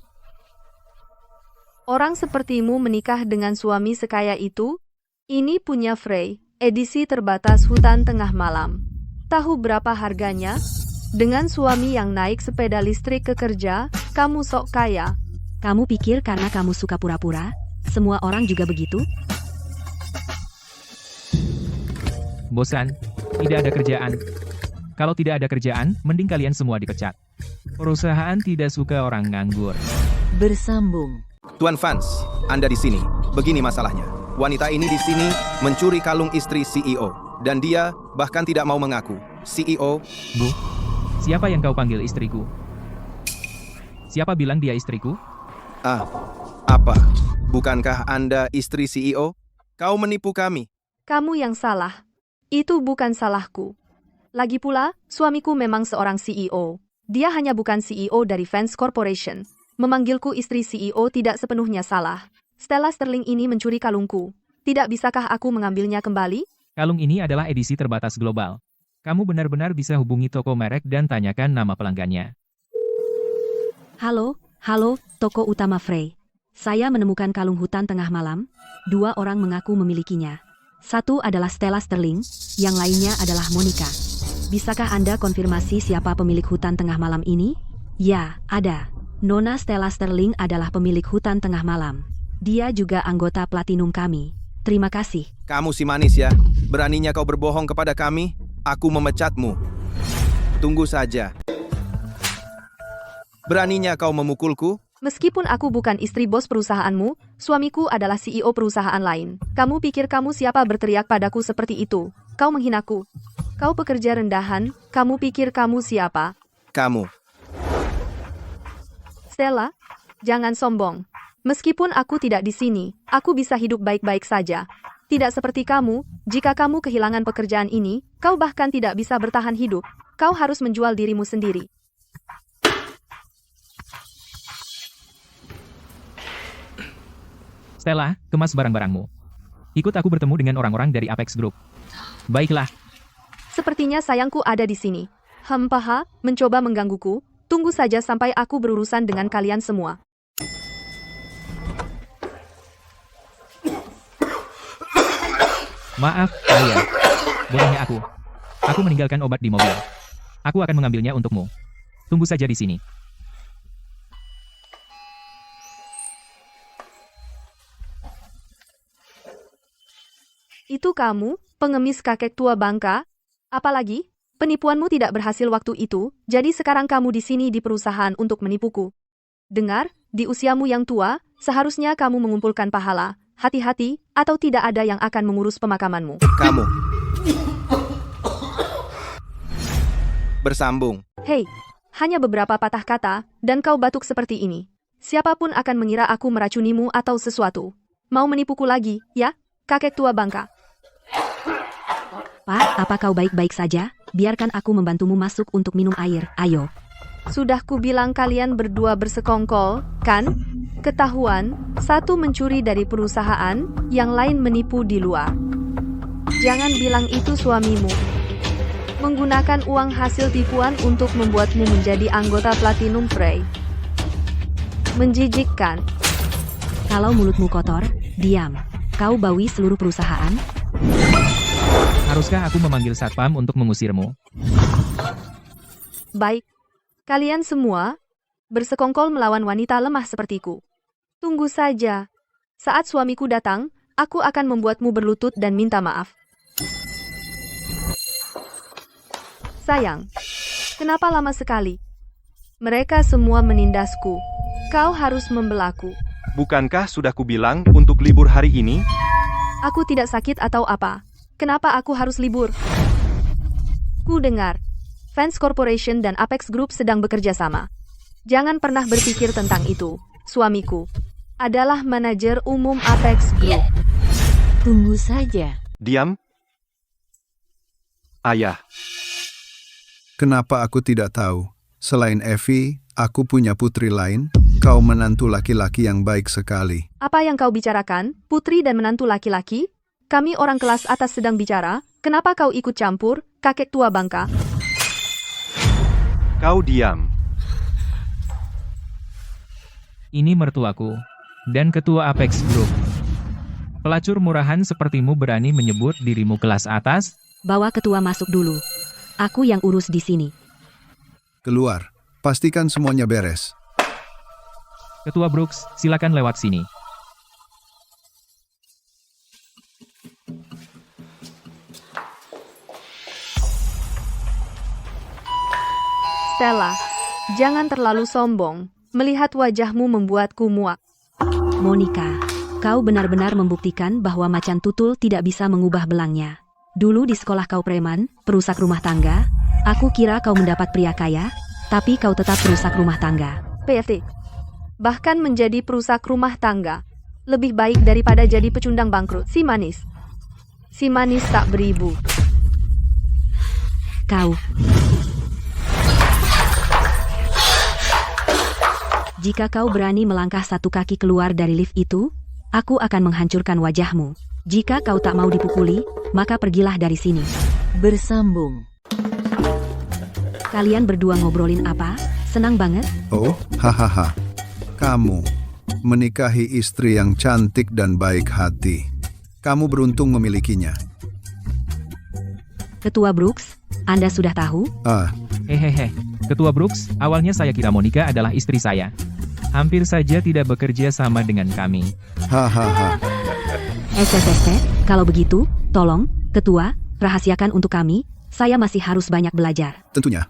Orang sepertimu menikah dengan suami sekaya itu? Ini punya Frey, edisi terbatas hutan tengah malam. Tahu berapa harganya? Dengan suami yang naik sepeda listrik ke kerja, kamu sok kaya. Kamu pikir karena kamu suka pura-pura, semua orang juga begitu? Bosan? Tidak ada kerjaan. Kalau tidak ada kerjaan, mending kalian semua dipecat. Perusahaan tidak suka orang nganggur. Bersambung. Tuan Vance, Anda di sini. Begini masalahnya. Wanita ini di sini mencuri kalung istri CEO. Dan dia bahkan tidak mau mengaku. CEO, Bu, siapa yang kau panggil istriku? Siapa bilang dia istriku? Apa? Bukankah Anda istri CEO? Kau menipu kami. Kamu yang salah. Itu bukan salahku. Lagi pula, suamiku memang seorang CEO. Dia hanya bukan CEO dari Vance Corporation. Memanggilku istri CEO tidak sepenuhnya salah. Stella Sterling ini mencuri kalungku. Tidak bisakah aku mengambilnya kembali? Kalung ini adalah edisi terbatas global. Kamu benar-benar bisa hubungi toko merek dan tanyakan nama pelanggannya. Halo, toko utama Frey. Saya menemukan kalung hutan tengah malam. 2 orang mengaku memilikinya. Satu adalah Stella Sterling, yang lainnya adalah Monica. Bisakah Anda konfirmasi siapa pemilik hutan tengah malam ini? Ya, ada. Nona Stella Sterling adalah pemilik hutan tengah malam. Dia juga anggota platinum kami. Terima kasih. Kamu si manis ya. Beraninya kau berbohong kepada kami? Aku memecatmu. Tunggu saja. Beraninya kau memukulku? Meskipun aku bukan istri bos perusahaanmu, suamiku adalah CEO perusahaan lain. Kamu pikir kamu siapa berteriak padaku seperti itu? Kau menghinaku. Kau pekerja rendahan, kamu pikir kamu siapa? Kamu. Stella, jangan sombong. Meskipun aku tidak di sini, aku bisa hidup baik-baik saja. Tidak seperti kamu, jika kamu kehilangan pekerjaan ini, kau bahkan tidak bisa bertahan hidup. Kau harus menjual dirimu sendiri. Stella, kemas barang-barangmu. Ikut aku bertemu dengan orang-orang dari Apex Group. Baiklah. Sepertinya sayangku ada di sini. Paha, mencoba menggangguku. Tunggu saja sampai aku berurusan dengan kalian semua. Maaf, ayah. Bolehnya aku. Aku meninggalkan obat di mobil. Aku akan mengambilnya untukmu. Tunggu saja di sini. Itu kamu, pengemis kakek tua bangka? Apalagi, penipuanmu tidak berhasil waktu itu, jadi sekarang kamu di sini di perusahaan untuk menipuku. Dengar, di usiamu yang tua, seharusnya kamu mengumpulkan pahala. Hati-hati, atau tidak ada yang akan mengurus pemakamanmu. Kamu. Bersambung. Hei, hanya beberapa patah kata, dan kau batuk seperti ini. Siapapun akan mengira aku meracunimu atau sesuatu. Mau menipuku lagi, ya, kakek tua bangka? Pak, apa kau baik-baik saja? Biarkan aku membantumu masuk untuk minum air, ayo. Sudah kubilang kalian berdua bersekongkol, kan? Ketahuan, satu mencuri dari perusahaan, yang lain menipu di luar. Jangan bilang itu suamimu. Menggunakan uang hasil tipuan untuk membuatmu menjadi anggota Platinum Frey. Menjijikkan. Kalau mulutmu kotor, diam. Kau bawi seluruh perusahaan? Haruskah aku memanggil satpam untuk mengusirmu? Baik. Kalian semua bersekongkol melawan wanita lemah sepertiku. Tunggu saja. Saat suamiku datang, aku akan membuatmu berlutut dan minta maaf. Sayang, kenapa lama sekali? Mereka semua menindasku. Kau harus membelaku. Bukankah sudah kubilang untuk libur hari ini? Aku tidak sakit atau apa. Kenapa aku harus libur? Ku dengar, Vance Corporation dan Apex Group sedang bekerja sama. Jangan pernah berpikir tentang itu. Suamiku adalah manajer umum Apex Group. Tunggu saja. Diam. Ayah. Kenapa aku tidak tahu? Selain Effie, Aku punya putri lain. Kau menantu laki-laki yang baik sekali. Apa yang kau bicarakan, putri dan menantu laki-laki? Kami orang kelas atas sedang bicara, kenapa kau ikut campur, kakek tua bangka? Kau diam. Ini mertuaku, dan ketua Apex Group. Pelacur murahan sepertimu berani menyebut dirimu kelas atas? Bawa ketua masuk dulu. Aku yang urus di sini. Keluar. Pastikan semuanya beres. Ketua Brooks, silakan lewat sini. Stella, jangan terlalu sombong. Melihat wajahmu membuatku muak. Monica, kau benar-benar membuktikan bahwa macan tutul tidak bisa mengubah belangnya. Dulu di sekolah kau preman, perusak rumah tangga. Aku kira kau mendapat pria kaya, tapi kau tetap perusak rumah tangga. PFT. Bahkan menjadi perusak rumah tangga. Lebih baik daripada jadi pecundang bangkrut. Si manis. Si manis tak beribu. Kau. Jika kau berani melangkah satu kaki keluar dari lift itu, aku akan menghancurkan wajahmu. Jika kau tak mau dipukuli, maka pergilah dari sini. Bersambung. Kalian berdua ngobrolin apa? Senang banget? Oh, hahaha. Kamu menikahi istri yang cantik dan baik hati. Kamu beruntung memilikinya. Ketua Brooks, Anda sudah tahu? Hehehe, Ketua Brooks, awalnya saya kira Monica adalah istri saya. Hampir saja tidak bekerja sama dengan kami. Hahaha. Kalau begitu, tolong, Ketua, rahasiakan untuk kami, saya masih harus banyak belajar. Tentunya.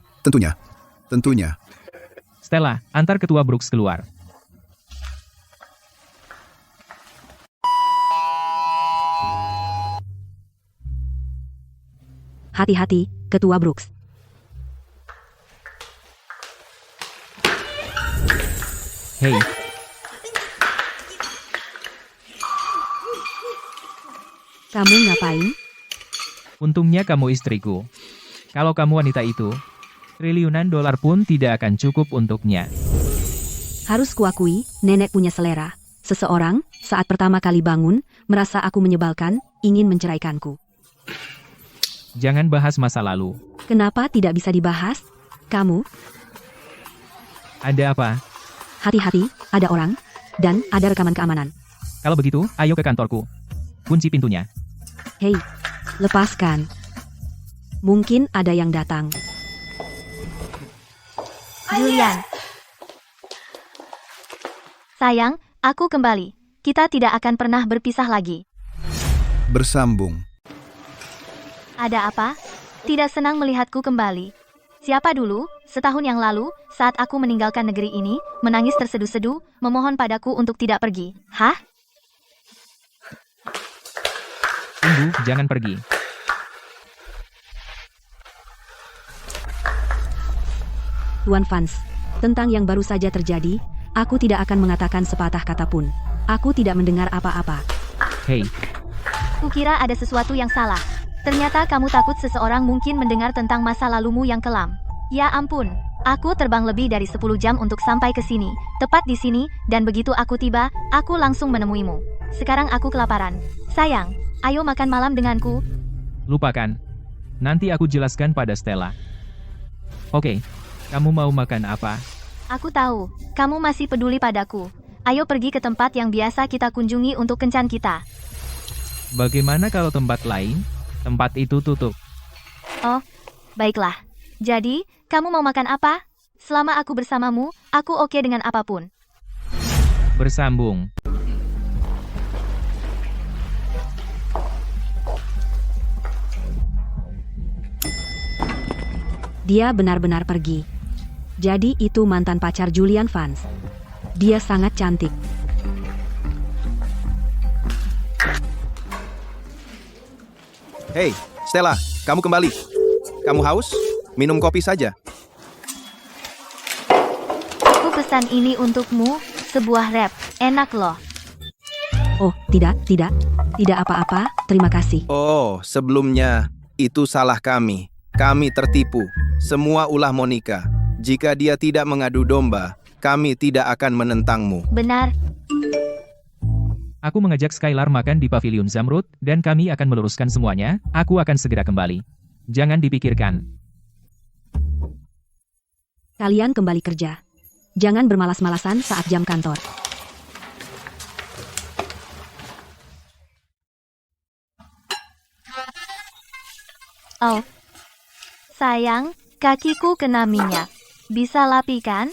Stella, antar Ketua Brooks keluar. Hati-hati, Ketua Brooks. Hei, kamu ngapain? untungnya kamu istriku. Kalau kamu wanita itu, triliunan dolar pun tidak akan cukup untuknya. Harus kuakui, nenek punya selera. Seseorang, saat pertama kali bangun, merasa aku menyebalkan, ingin menceraikanku. Jangan bahas masa lalu. Kenapa tidak bisa dibahas? Kamu, Ada apa? hati-hati, ada orang, dan ada rekaman keamanan. Kalau begitu, ayo ke kantorku. Kunci pintunya. Hei, lepaskan. Mungkin ada yang datang. Julian. Sayang, aku kembali. Kita tidak akan pernah berpisah lagi. Bersambung. Ada apa? Tidak senang melihatku kembali. Siapa dulu, setahun yang lalu, saat aku meninggalkan negeri ini, menangis terseduh-seduh, memohon padaku untuk tidak pergi. Hah? Tunggu, jangan pergi. Tuan Vance, tentang yang baru saja terjadi, aku tidak akan mengatakan sepatah kata pun. Aku tidak mendengar apa-apa. Hei, Kukira ada sesuatu yang salah. Ternyata kamu takut seseorang mungkin mendengar tentang masa lalumu yang kelam. Ya ampun, aku terbang lebih dari 10 jam untuk sampai ke sini, tepat di sini, dan begitu aku tiba, aku langsung menemuimu. Sekarang aku kelaparan. Sayang, ayo makan malam denganku. lupakan. Nanti aku jelaskan pada Stella. Oke, kamu mau makan apa? Aku tahu, kamu masih peduli padaku. Ayo pergi ke tempat yang biasa kita kunjungi untuk kencan kita. Bagaimana kalau tempat lain? Tempat itu tutup. Oh, baiklah. Jadi, kamu mau makan apa? Selama aku bersamamu, aku oke dengan apapun. Bersambung. Dia benar-benar pergi. Jadi itu mantan pacar Julian Vance. Dia sangat cantik. Hei, Stella, kamu kembali. Kamu haus? Minum kopi saja. Aku pesan ini untukmu, sebuah rap. Enak loh. Oh, tidak apa-apa, terima kasih. Oh, sebelumnya, itu salah kami. Kami tertipu. Semua ulah Monica. Jika dia tidak mengadu domba, kami tidak akan menentangmu. Benar. Aku mengajak Skylar makan di Pavilion Zamrud, dan kami akan meluruskan semuanya. Aku akan segera kembali. Jangan dipikirkan. Kalian kembali kerja. Jangan bermalas-malasan saat jam kantor. Oh. Sayang, kakiku kena minyak. Bisa lapikan?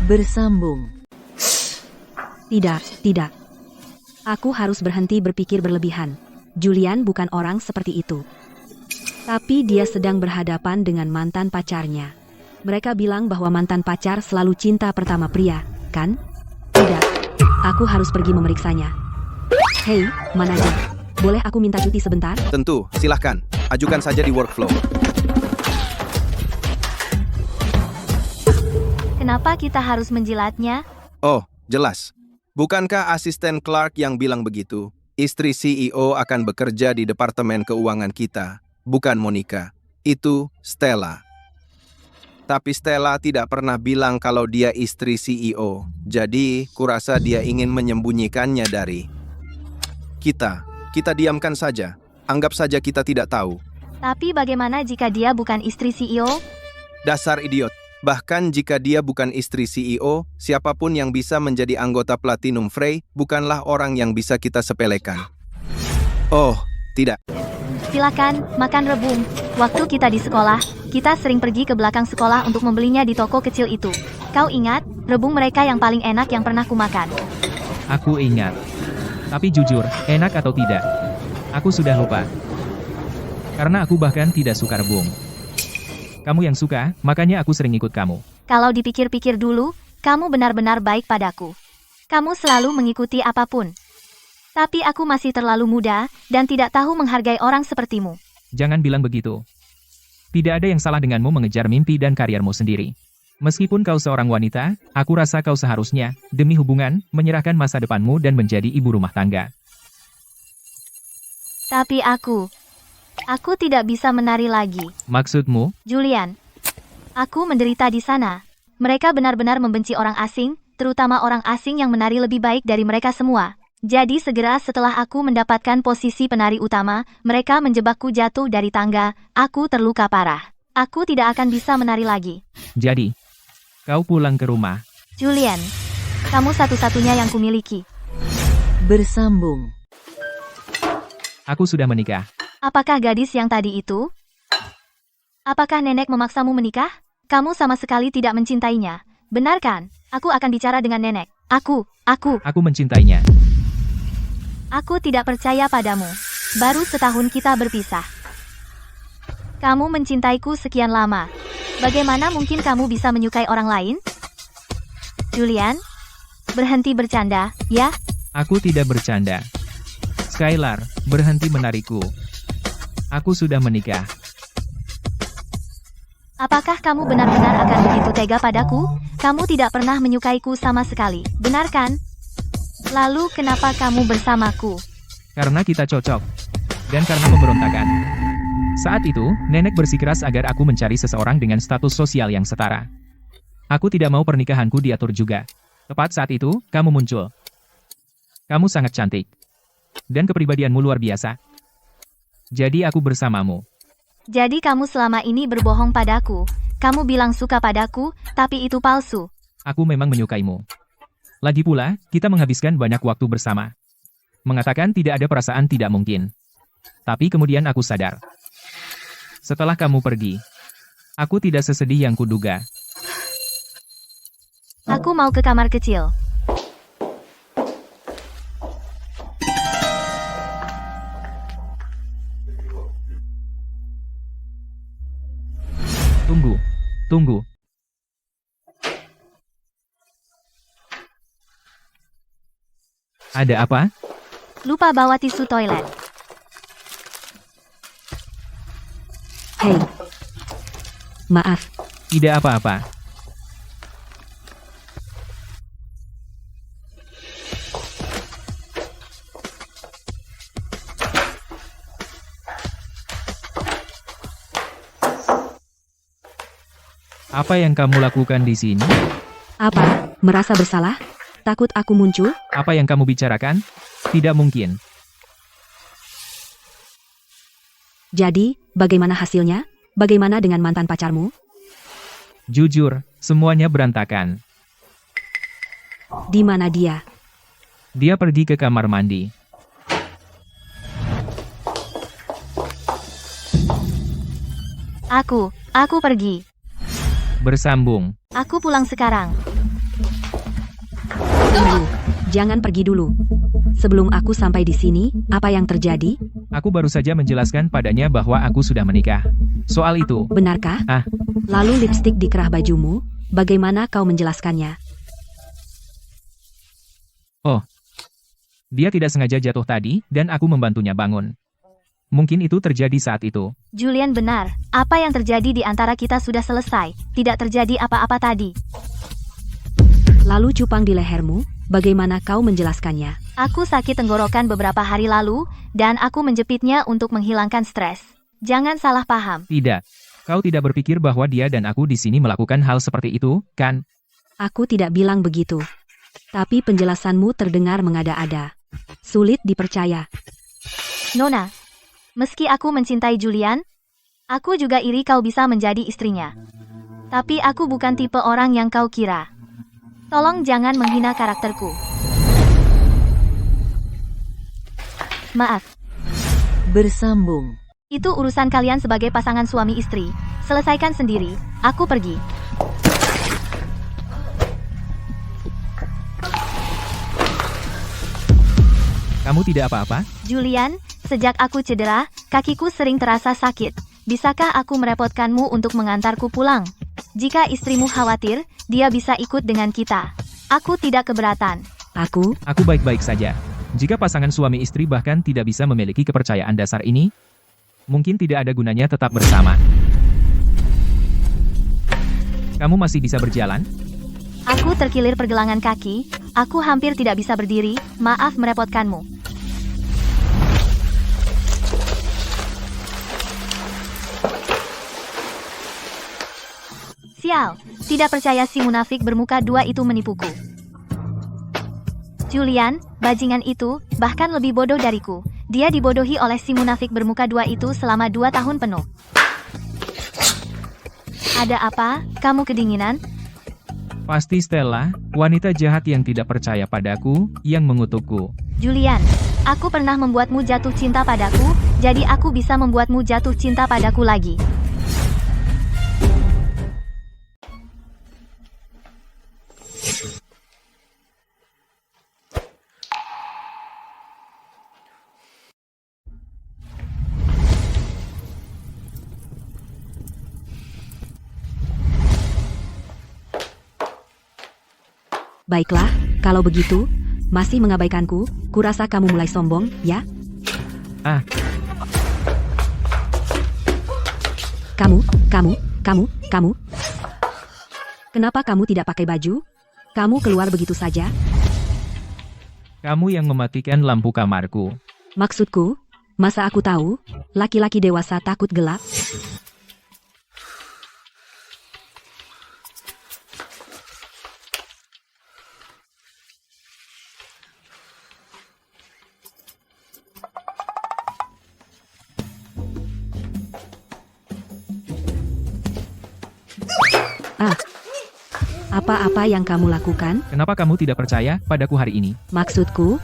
Bersambung. Tidak. Aku harus berhenti berpikir berlebihan. Julian bukan orang seperti itu. Tapi dia sedang berhadapan dengan mantan pacarnya. Mereka bilang bahwa mantan pacar selalu cinta pertama pria, kan? Tidak. Aku harus pergi memeriksanya. Hei, manajer. Boleh aku minta cuti sebentar? Tentu, silahkan. Ajukan saja di workflow. Kenapa kita harus menjilatnya? Oh, jelas. Bukankah asisten Clark yang bilang begitu? Istri CEO akan bekerja di Departemen Keuangan kita, bukan Monica. Itu Stella. Tapi Stella tidak pernah bilang kalau dia istri CEO. Jadi, kurasa dia ingin menyembunyikannya dari kita. Kita diamkan saja. Anggap saja kita tidak tahu. Tapi bagaimana jika dia bukan istri CEO? Dasar idiot. Bahkan jika dia bukan istri CEO, siapapun yang bisa menjadi anggota Platinum Frey bukanlah orang yang bisa kita sepelekan. Oh, tidak. Silakan, makan rebung. Waktu kita di sekolah, kita sering pergi ke belakang sekolah untuk membelinya di toko kecil itu. Kau ingat, rebung mereka yang paling enak yang pernah kumakan. Aku ingat. Tapi jujur, enak atau tidak? Aku sudah lupa. Karena aku bahkan tidak suka rebung. Kamu yang suka, makanya aku sering ikut kamu. Kalau dipikir-pikir dulu, kamu benar-benar baik padaku. Kamu selalu mengikuti apapun. Tapi aku masih terlalu muda, dan tidak tahu menghargai orang sepertimu. Jangan bilang begitu. Tidak ada yang salah denganmu mengejar mimpi dan kariermu sendiri. Meskipun kau seorang wanita, aku rasa kau seharusnya, demi hubungan, menyerahkan masa depanmu dan menjadi ibu rumah tangga. Tapi aku tidak bisa menari lagi. Maksudmu? Julian, aku menderita di sana. Mereka benar-benar membenci orang asing, terutama orang asing yang menari lebih baik dari mereka semua. Jadi segera setelah aku mendapatkan posisi penari utama, mereka menjebakku jatuh dari tangga. Aku terluka parah. Aku tidak akan bisa menari lagi. Jadi, kau pulang ke rumah. Julian, kamu satu-satunya yang kumiliki. Bersambung. Aku sudah menikah. Apakah gadis yang tadi itu? Apakah nenek memaksamu menikah? Kamu sama sekali tidak mencintainya. Benar kan? Aku akan bicara dengan nenek. Aku mencintainya. Aku tidak percaya padamu. Baru setahun kita berpisah. Kamu mencintaiku sekian lama. Bagaimana mungkin kamu bisa menyukai orang lain? Julian, berhenti bercanda, ya? Aku tidak bercanda. Skylar, berhenti menariku. Aku sudah menikah. Apakah kamu benar-benar akan begitu tega padaku? Kamu tidak pernah menyukaiku sama sekali, benar kan? Lalu kenapa kamu bersamaku? Karena kita cocok. Dan karena pemberontakan. Saat itu, nenek bersikeras agar aku mencari seseorang dengan status sosial yang setara. Aku tidak mau pernikahanku diatur juga. Tepat saat itu, kamu muncul. Kamu sangat cantik. Dan kepribadianmu luar biasa. Jadi aku bersamamu. Jadi kamu selama ini berbohong padaku. Kamu bilang suka padaku, tapi itu palsu. Aku memang menyukaimu. Lagi pula, kita menghabiskan banyak waktu bersama. Mengatakan tidak ada perasaan tidak mungkin. Tapi kemudian aku sadar. Setelah kamu pergi, aku tidak sesedih yang kuduga. Aku mau ke kamar kecil. Tunggu. Ada apa? Lupa bawa tisu toilet. Hei. Maaf. Tidak apa-apa. Apa yang kamu lakukan di sini? Apa? Merasa bersalah? Takut aku muncul? Apa yang kamu bicarakan? Tidak mungkin. Jadi, bagaimana hasilnya? Bagaimana dengan mantan pacarmu? Jujur, semuanya berantakan. Di mana dia? Dia pergi ke kamar mandi. Aku pergi. Bersambung. Aku pulang sekarang. Tunggu, jangan pergi dulu. Sebelum aku sampai di sini, apa yang terjadi? Aku baru saja menjelaskan padanya bahwa aku sudah menikah. Soal itu, Benarkah? Lalu lipstik di kerah bajumu, bagaimana kau menjelaskannya? dia tidak sengaja jatuh tadi, dan aku membantunya bangun. Mungkin itu terjadi saat itu. Julian benar. Apa yang terjadi di antara kita sudah selesai. Tidak terjadi apa-apa tadi. Lalu cupang di lehermu, bagaimana kau menjelaskannya? Aku sakit tenggorokan beberapa hari lalu, dan aku menjepitnya untuk menghilangkan stres. Jangan salah paham. Tidak. Kau tidak berpikir bahwa dia dan aku di sini melakukan hal seperti itu, kan? Aku tidak bilang begitu. Tapi penjelasanmu terdengar mengada-ada. Sulit dipercaya. Nona, meski aku mencintai Julian, aku juga iri kau bisa menjadi istrinya. Tapi aku bukan tipe orang yang kau kira. Tolong jangan menghina karakterku. Maaf. Bersambung. Itu urusan kalian sebagai pasangan suami istri. Selesaikan sendiri, aku pergi. Kamu tidak apa-apa? Julian, sejak aku cedera, kakiku sering terasa sakit. Bisakah aku merepotkanmu untuk mengantarku pulang? Jika istrimu khawatir, dia bisa ikut dengan kita. Aku tidak keberatan. Aku baik-baik saja. Jika pasangan suami istri bahkan tidak bisa memiliki kepercayaan dasar ini, mungkin tidak ada gunanya tetap bersama. Kamu masih bisa berjalan? Aku terkilir pergelangan kaki, aku hampir tidak bisa berdiri, maaf merepotkanmu. Sial, tidak percaya si munafik bermuka dua itu menipuku. Julian, bajingan itu, bahkan lebih bodoh dariku. Dia dibodohi oleh si munafik bermuka dua itu selama 2 tahun penuh. Ada apa? Kamu kedinginan? Pasti Stella, wanita jahat yang tidak percaya padaku, yang mengutukku. Julian, aku pernah membuatmu jatuh cinta padaku, jadi aku bisa membuatmu jatuh cinta padaku lagi. Baiklah, kalau begitu, masih mengabaikanku, kurasa kamu mulai sombong, ya? Kamu. Kenapa kamu tidak pakai baju? Kamu keluar begitu saja? Kamu yang mematikan lampu kamarku. Maksudku, masa aku tahu, laki-laki dewasa takut gelap? Apa-apa yang kamu lakukan? Kenapa kamu tidak percaya padaku hari ini? Maksudku,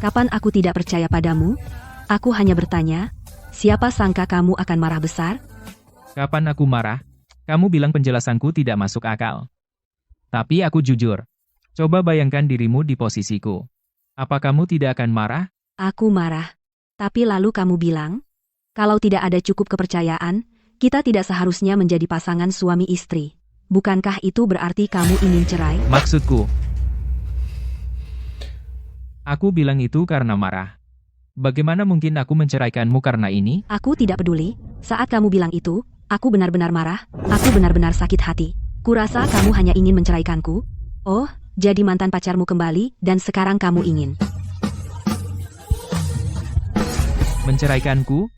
kapan aku tidak percaya padamu? Aku hanya bertanya, siapa sangka kamu akan marah besar? Kapan aku marah? Kamu bilang penjelasanku tidak masuk akal. Tapi aku jujur. Coba bayangkan dirimu di posisiku. Apa kamu tidak akan marah? Aku marah. Tapi lalu kamu bilang, kalau tidak ada cukup kepercayaan, kita tidak seharusnya menjadi pasangan suami istri. Bukankah itu berarti kamu ingin cerai? Maksudku, aku bilang itu karena marah. Bagaimana mungkin aku menceraikanmu karena ini? Aku tidak peduli. Saat kamu bilang itu, aku benar-benar marah. Aku benar-benar sakit hati. Kurasa kamu hanya ingin menceraikanku. Oh, jadi mantan pacarmu kembali, dan sekarang kamu ingin menceraikanku?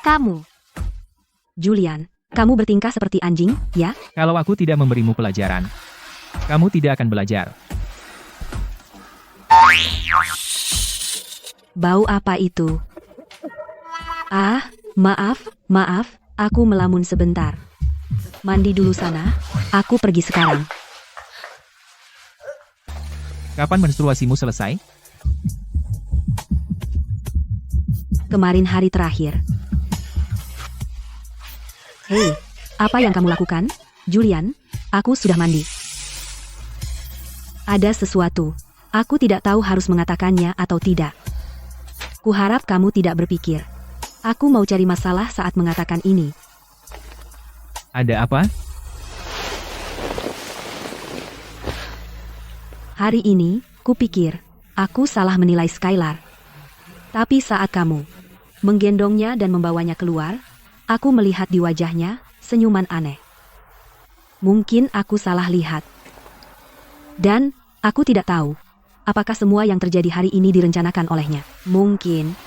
Kamu. Julian, kamu bertingkah seperti anjing, ya? Kalau aku tidak memberimu pelajaran, kamu tidak akan belajar. Bau apa itu? Ah, maaf, aku melamun sebentar. Mandi dulu sana, aku pergi sekarang. Kapan menstruasimu selesai? Kemarin hari terakhir. Hei, apa yang kamu lakukan? Julian, aku sudah mandi. Ada sesuatu. Aku tidak tahu harus mengatakannya atau tidak. Kuharap kamu tidak berpikir. Aku mau cari masalah saat mengatakan ini. Ada apa? Hari ini, kupikir, aku salah menilai Skylar. Tapi saat kamu menggendongnya dan membawanya keluar, aku melihat di wajahnya senyuman aneh. Mungkin aku salah lihat. Dan, aku tidak tahu, apakah semua yang terjadi hari ini direncanakan olehnya. Mungkin,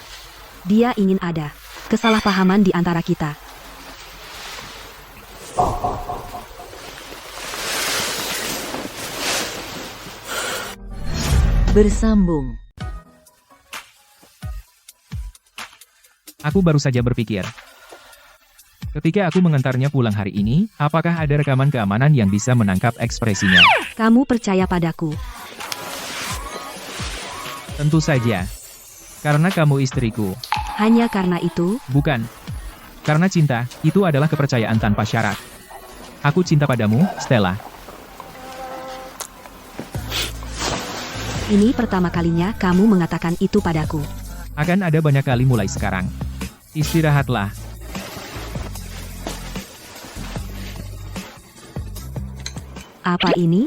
dia ingin ada kesalahpahaman di antara kita. Bersambung. Aku baru saja berpikir. Ketika aku mengantarnya pulang hari ini, apakah ada rekaman keamanan yang bisa menangkap ekspresinya? Kamu percaya padaku. Tentu saja. Karena kamu istriku. Hanya karena itu, Bukan. Karena cinta, itu adalah kepercayaan tanpa syarat. Aku cinta padamu, Stella. ini pertama kalinya kamu mengatakan itu padaku. Akan ada banyak kali mulai sekarang. Istirahatlah. Apa ini?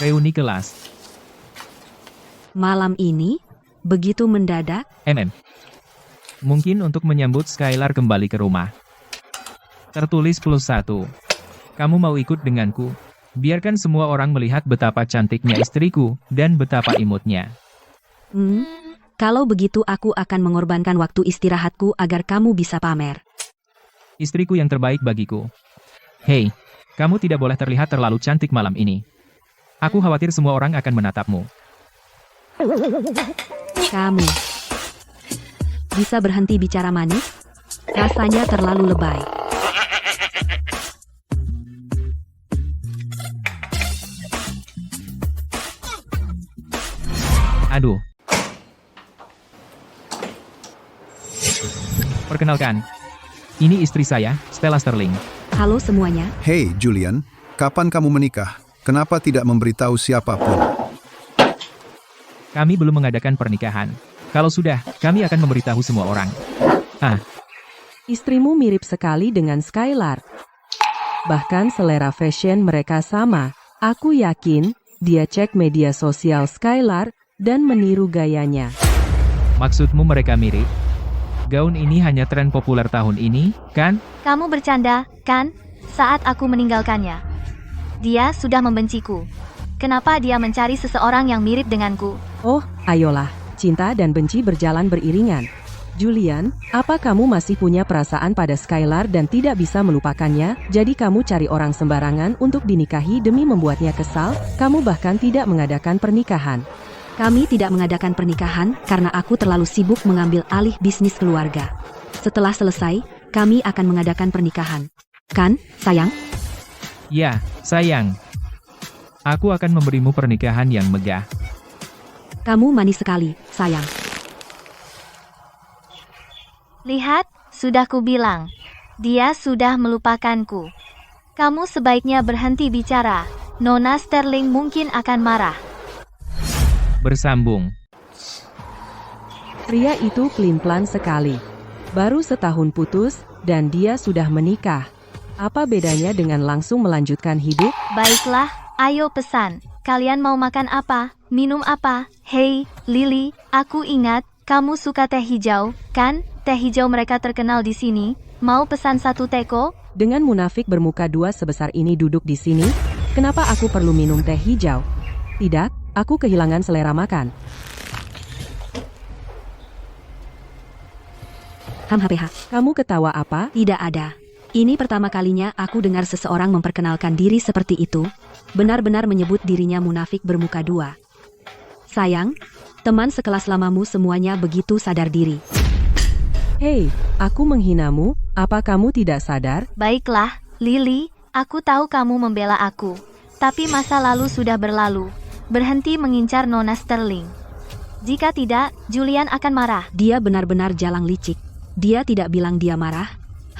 Reuni kelas. Malam ini? Begitu mendadak? Mungkin untuk menyambut Skylar kembali ke rumah. Tertulis +1. Kamu mau ikut denganku? Biarkan semua orang melihat betapa cantiknya istriku, dan betapa imutnya. Kalau begitu aku akan mengorbankan waktu istirahatku agar kamu bisa pamer. Istriku yang terbaik bagiku. Hei, kamu tidak boleh terlihat terlalu cantik malam ini. Aku khawatir semua orang akan menatapmu. Kamu bisa berhenti bicara manis? Rasanya terlalu lebay. Aduh. Perkenalkan, ini istri saya, Stella Sterling. Halo semuanya. Hei, Julian, kapan kamu menikah? Kenapa tidak memberitahu siapapun? Kami belum mengadakan pernikahan. Kalau sudah, kami akan memberitahu semua orang. Istrimu mirip sekali dengan Skylar. Bahkan selera fashion mereka sama. Aku yakin, dia cek media sosial Skylar, dan meniru gayanya. Maksudmu mereka mirip? Gaun ini hanya tren populer tahun ini, kan? Kamu bercanda, kan? Saat aku meninggalkannya. Dia sudah membenciku. Kenapa dia mencari seseorang yang mirip denganku? Oh, ayolah, cinta dan benci berjalan beriringan. Julian, apa kamu masih punya perasaan pada Skylar dan tidak bisa melupakannya? Jadi kamu cari orang sembarangan untuk dinikahi demi membuatnya kesal? Kamu bahkan tidak mengadakan pernikahan. Kami tidak mengadakan pernikahan karena aku terlalu sibuk mengambil alih bisnis keluarga. Setelah selesai, kami akan mengadakan pernikahan. Kan, sayang? Ya, sayang. Aku akan memberimu pernikahan yang megah. Kamu manis sekali, sayang. Lihat, sudah kubilang. Dia sudah melupakanku. Kamu sebaiknya berhenti bicara. Nona Sterling mungkin akan marah. Bersambung. Pria itu pelin-pelan sekali. Baru setahun putus, dan dia sudah menikah. Apa bedanya dengan langsung melanjutkan hidup? Baiklah, ayo pesan. Kalian mau makan apa? Minum apa? Hei, Lily, aku ingat, kamu suka teh hijau, kan? Teh hijau mereka terkenal di sini. Mau pesan satu teko? Dengan munafik bermuka dua sebesar ini duduk di sini, kenapa aku perlu minum teh hijau? Tidak, aku kehilangan selera makan. HPH. Kamu ketawa apa? Tidak ada. Ini pertama kalinya aku dengar seseorang memperkenalkan diri seperti itu. Benar-benar menyebut dirinya munafik bermuka dua. Sayang, teman sekelas lamamu semuanya begitu sadar diri. Hei, aku menghinamu, apa kamu tidak sadar? Baiklah, Lily, aku tahu kamu membela aku. Tapi masa lalu sudah berlalu. Berhenti mengincar Nona Sterling. Jika tidak, Julian akan marah. Dia benar-benar jalang licik. Dia tidak bilang dia marah,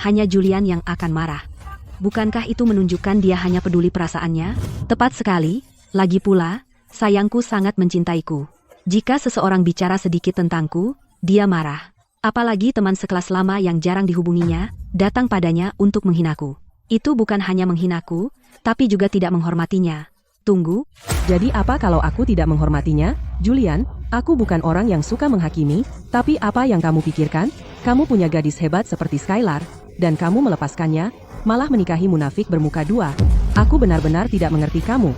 hanya Julian yang akan marah. Bukankah itu menunjukkan dia hanya peduli perasaannya? Tepat sekali, lagi pula, sayangku sangat mencintaiku. Jika seseorang bicara sedikit tentangku, dia marah. Apalagi teman sekelas lama yang jarang dihubunginya, datang padanya untuk menghinaku. Itu bukan hanya menghinaku, tapi juga tidak menghormatinya. Tunggu. Jadi apa kalau aku tidak menghormatinya? Julian, aku bukan orang yang suka menghakimi, tapi apa yang kamu pikirkan? Kamu punya gadis hebat seperti Skylar, dan kamu melepaskannya, malah menikahi munafik bermuka dua. Aku benar-benar tidak mengerti kamu.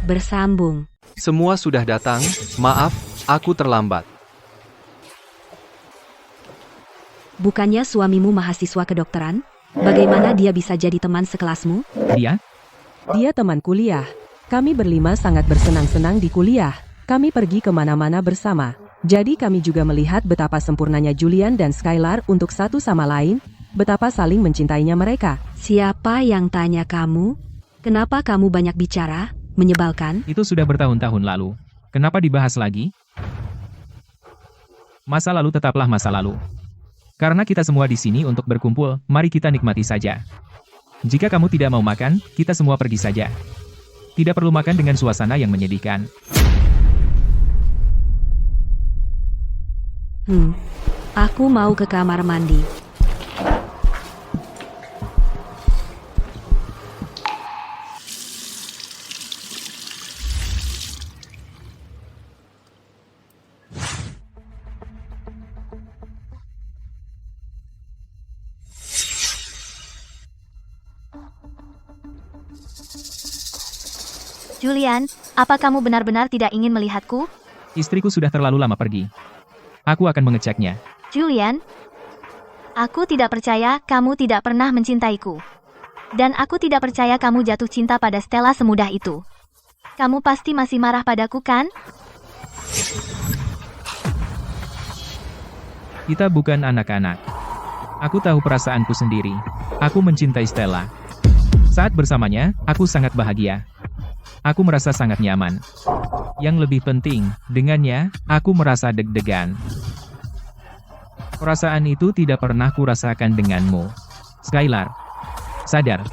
Bersambung. Semua sudah datang, maaf, aku terlambat. Bukannya suamimu mahasiswa kedokteran? Bagaimana dia bisa jadi teman sekelasmu? Dia teman kuliah. Kami berlima sangat bersenang-senang di kuliah. Kami pergi kemana-mana bersama. Jadi kami juga melihat betapa sempurnanya Julian dan Skylar untuk satu sama lain, betapa saling mencintainya mereka. Siapa yang tanya kamu? Kenapa kamu banyak bicara? Menyebalkan? Itu sudah bertahun-tahun lalu. Kenapa dibahas lagi? Masa lalu tetaplah masa lalu. Karena kita semua di sini untuk berkumpul, mari kita nikmati saja. Jika kamu tidak mau makan, kita semua pergi saja. Tidak perlu makan dengan suasana yang menyedihkan. Aku mau ke kamar mandi. Julian, apa kamu benar-benar tidak ingin melihatku? Istriku sudah terlalu lama pergi. Aku akan mengeceknya. Julian, aku tidak percaya kamu tidak pernah mencintaiku. Dan aku tidak percaya kamu jatuh cinta pada Stella semudah itu. Kamu pasti masih marah padaku, kan? Kita bukan anak-anak. Aku tahu perasaanku sendiri. Aku mencintai Stella. Saat bersamanya, aku sangat bahagia. Aku merasa sangat nyaman. Yang lebih penting, dengannya, aku merasa deg-degan. Perasaan itu tidak pernah kurasakan denganmu. Skylar. Sadar.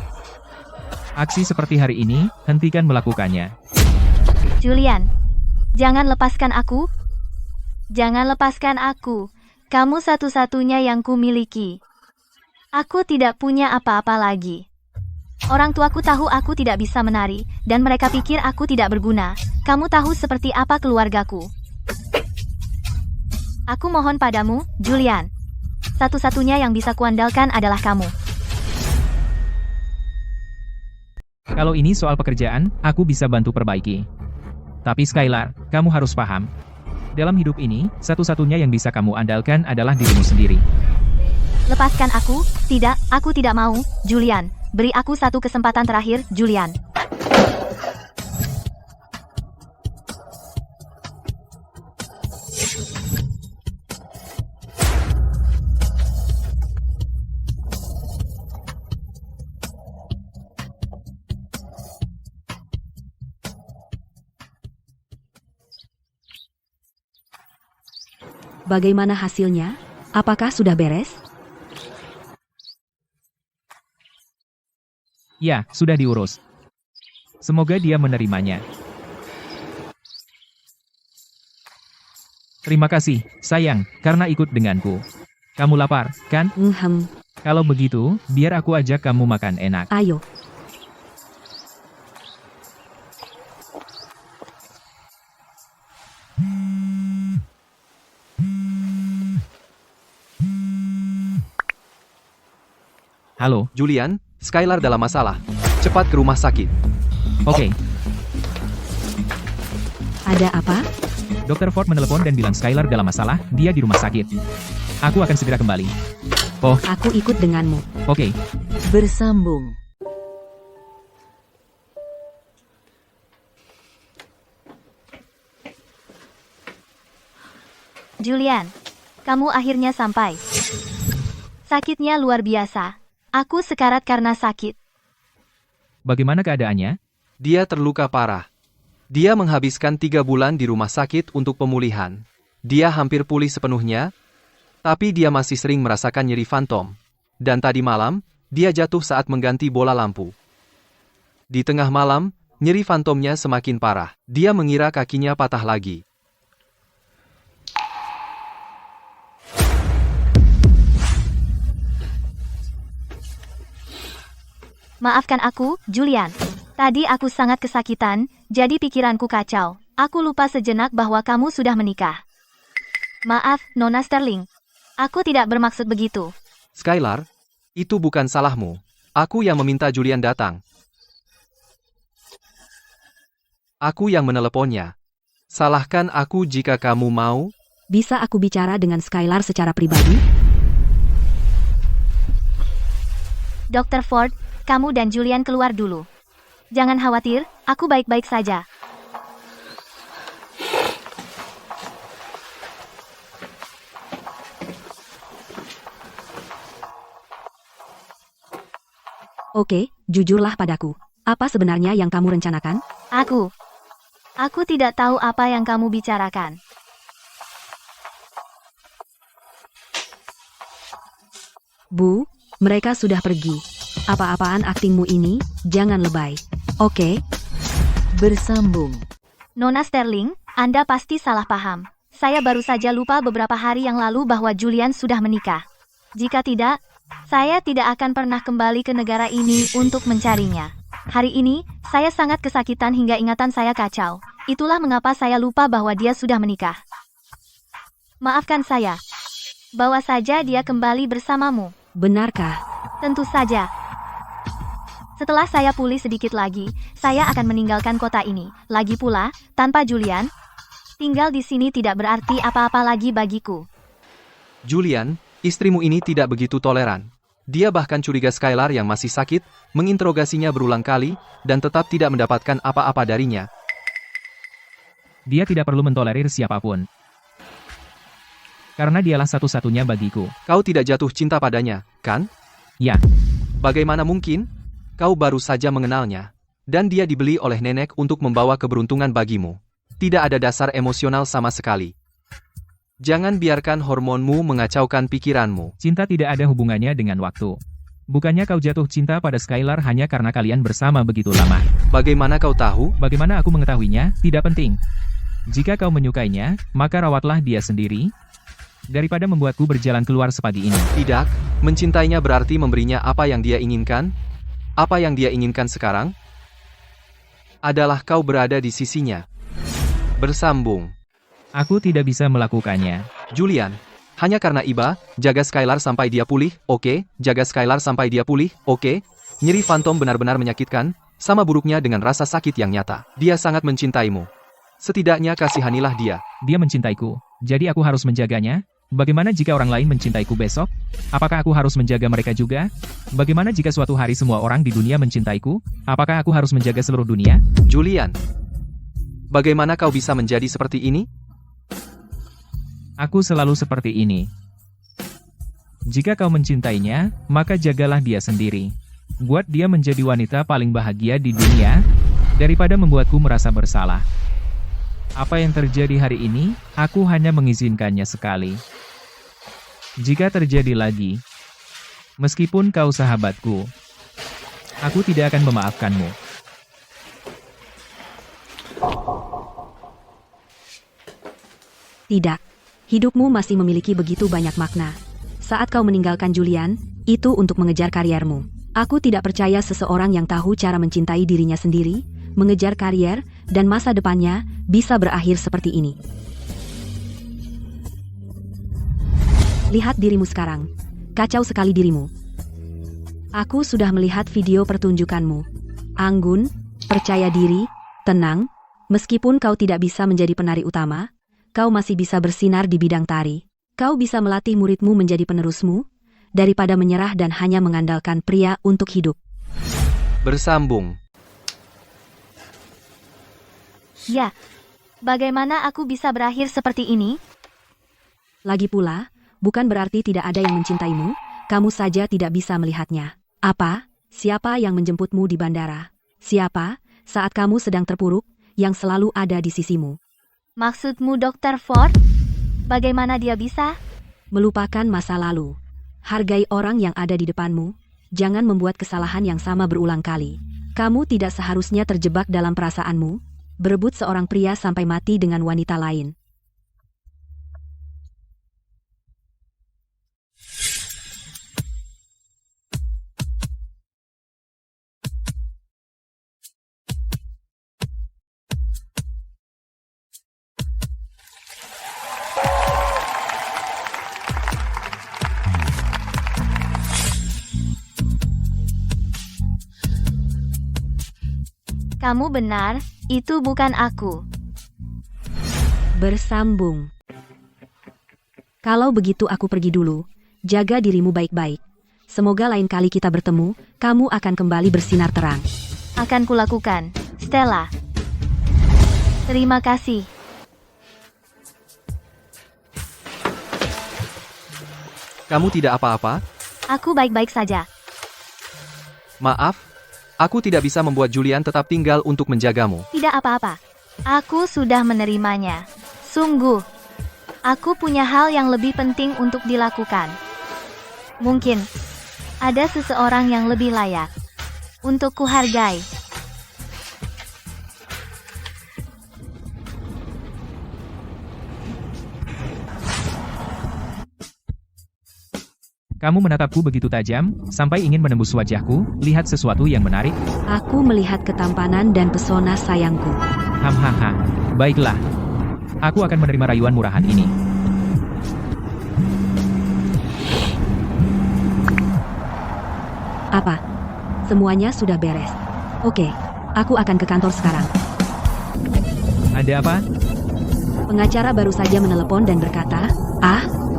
Aksi seperti hari ini, hentikan melakukannya. Julian, jangan lepaskan aku. Jangan lepaskan aku. Kamu satu-satunya yang kumiliki. Aku tidak punya apa-apa lagi. Orang tuaku tahu aku tidak bisa menari, dan mereka pikir aku tidak berguna. Kamu tahu seperti apa keluargaku. Aku mohon padamu, Julian. Satu-satunya yang bisa kuandalkan adalah kamu. Kalau ini soal pekerjaan, aku bisa bantu perbaiki. Tapi Skylar, kamu harus paham. Dalam hidup ini, satu-satunya yang bisa kamu andalkan adalah dirimu sendiri. Lepaskan aku. Tidak, aku tidak mau, Julian. Beri aku satu kesempatan terakhir, Julian. Bagaimana hasilnya? Apakah sudah beres? Ya, sudah diurus. Semoga dia menerimanya. Terima kasih, sayang, karena ikut denganku. Kamu lapar, kan? Kalau begitu, biar aku ajak kamu makan enak. Ayo. Halo. Julian, Skylar dalam masalah. Cepat ke rumah sakit. Oke. Ada apa? Dr. Ford menelepon dan bilang Skylar dalam masalah, dia di rumah sakit. Aku akan segera kembali. Oh, Aku ikut denganmu. oke. Bersambung. Julian, kamu akhirnya sampai. Sakitnya luar biasa. Aku sekarat karena sakit. Bagaimana keadaannya? Dia terluka parah. Dia menghabiskan 3 bulan di rumah sakit untuk pemulihan. Dia hampir pulih sepenuhnya, tapi dia masih sering merasakan nyeri fantom. Dan tadi malam, dia jatuh saat mengganti bola lampu. Di tengah malam, nyeri fantomnya semakin parah. Dia mengira kakinya patah lagi. Maafkan aku, Julian. Tadi aku sangat kesakitan, jadi pikiranku kacau. Aku lupa sejenak bahwa kamu sudah menikah. Maaf, Nona Sterling. Aku tidak bermaksud begitu. Skylar, itu bukan salahmu. Aku yang meminta Julian datang. Aku yang meneleponnya. Salahkan aku jika kamu mau. Bisa aku bicara dengan Skylar secara pribadi? Dr. Ford, kamu dan Julian keluar dulu. Jangan khawatir, aku baik-baik saja. Oke, jujurlah padaku. Apa sebenarnya yang kamu rencanakan? Aku tidak tahu apa yang kamu bicarakan. Bu, mereka sudah pergi. Apa-apaan aktingmu ini? Jangan lebay. Oke? Bersambung. Nona Sterling, Anda pasti salah paham. Saya baru saja lupa beberapa hari yang lalu bahwa Julian sudah menikah. Jika tidak, saya tidak akan pernah kembali ke negara ini untuk mencarinya. Hari ini, saya sangat kesakitan hingga ingatan saya kacau. Itulah mengapa saya lupa bahwa dia sudah menikah. Maafkan saya. Bawa saja dia kembali bersamamu. Benarkah? Tentu saja. Setelah saya pulih sedikit lagi, saya akan meninggalkan kota ini. Lagi pula, tanpa Julian, tinggal di sini tidak berarti apa-apa lagi bagiku. Julian, istrimu ini tidak begitu toleran. Dia bahkan curiga Skylar yang masih sakit, menginterogasinya berulang kali, dan tetap tidak mendapatkan apa-apa darinya. Dia tidak perlu mentolerir siapapun. Karena dialah satu-satunya bagiku. Kau tidak jatuh cinta padanya, kan? Ya. Bagaimana mungkin? Kau baru saja mengenalnya. Dan dia dibeli oleh nenek untuk membawa keberuntungan bagimu. Tidak ada dasar emosional sama sekali. Jangan biarkan hormonmu mengacaukan pikiranmu. Cinta tidak ada hubungannya dengan waktu. Bukannya kau jatuh cinta pada Skylar hanya karena kalian bersama begitu lama. Bagaimana kau tahu? Bagaimana aku mengetahuinya? Tidak penting. Jika kau menyukainya, maka rawatlah dia sendiri, daripada membuatku berjalan keluar sepagi ini. Tidak, mencintainya berarti memberinya apa yang dia inginkan. Apa yang dia inginkan sekarang adalah kau berada di sisinya. Bersambung. Aku tidak bisa melakukannya. Julian, hanya karena Iba, jaga Skylar sampai dia pulih, oke? Jaga Skylar sampai dia pulih, oke? Nyeri fantom benar-benar menyakitkan, sama buruknya dengan rasa sakit yang nyata. Dia sangat mencintaimu. Setidaknya kasihanilah dia. Dia mencintaiku, jadi aku harus menjaganya. Bagaimana jika orang lain mencintaiku besok? Apakah aku harus menjaga mereka juga? Bagaimana jika suatu hari semua orang di dunia mencintaiku? Apakah aku harus menjaga seluruh dunia? Julian, bagaimana kau bisa menjadi seperti ini? Aku selalu seperti ini. Jika kau mencintainya, maka jagalah dia sendiri. Buat dia menjadi wanita paling bahagia di dunia, daripada membuatku merasa bersalah. Apa yang terjadi hari ini, aku hanya mengizinkannya sekali. Jika terjadi lagi, meskipun kau sahabatku, aku tidak akan memaafkanmu. Tidak. Hidupmu masih memiliki begitu banyak makna. Saat kau meninggalkan Julian, itu untuk mengejar kariermu. Aku tidak percaya seseorang yang tahu cara mencintai dirinya sendiri, mengejar karier, dan masa depannya bisa berakhir seperti ini. Lihat dirimu sekarang. Kacau sekali dirimu. Aku sudah melihat video pertunjukanmu. Anggun, percaya diri, tenang. Meskipun kau tidak bisa menjadi penari utama, kau masih bisa bersinar di bidang tari. Kau bisa melatih muridmu menjadi penerusmu, daripada menyerah dan hanya mengandalkan pria untuk hidup. Bersambung. Ya, bagaimana aku bisa berakhir seperti ini? Lagi pula, bukan berarti tidak ada yang mencintaimu, kamu saja tidak bisa melihatnya. Apa? Siapa yang menjemputmu di bandara? Siapa, saat kamu sedang terpuruk, yang selalu ada di sisimu? Maksudmu Dr. Ford? Bagaimana dia bisa? Melupakan masa lalu. Hargai orang yang ada di depanmu, jangan membuat kesalahan yang sama berulang kali. Kamu tidak seharusnya terjebak dalam perasaanmu, berebut seorang pria sampai mati dengan wanita lain. Kamu benar, itu bukan aku. Bersambung. Kalau begitu aku pergi dulu, jaga dirimu baik-baik. Semoga lain kali kita bertemu, kamu akan kembali bersinar terang. Akan kulakukan, Stella. Terima kasih. Kamu tidak apa-apa? Aku baik-baik saja. Maaf, aku tidak bisa membuat Julian tetap tinggal untuk menjagamu. Tidak apa-apa. Aku sudah menerimanya. Sungguh. Aku punya hal yang lebih penting untuk dilakukan. Mungkin ada seseorang yang lebih layak untuk kuhargai. Kamu menatapku begitu tajam, sampai ingin menembus wajahku, lihat sesuatu yang menarik? Aku melihat ketampanan dan pesona sayangku. Hamhaha. Baiklah. Aku akan menerima rayuan murahan ini. Apa? Semuanya sudah beres. Oke, aku akan ke kantor sekarang. Ada apa? Pengacara baru saja menelepon dan berkata,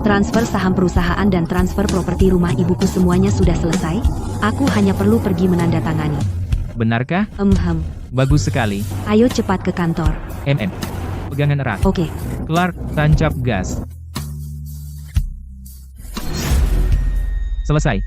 transfer saham perusahaan dan transfer properti rumah ibuku semuanya sudah selesai. Aku hanya perlu pergi menandatangani. Benarkah? Bagus sekali. Ayo cepat ke kantor. Pegangan erat. Oke. Clark, tancap gas. Selesai.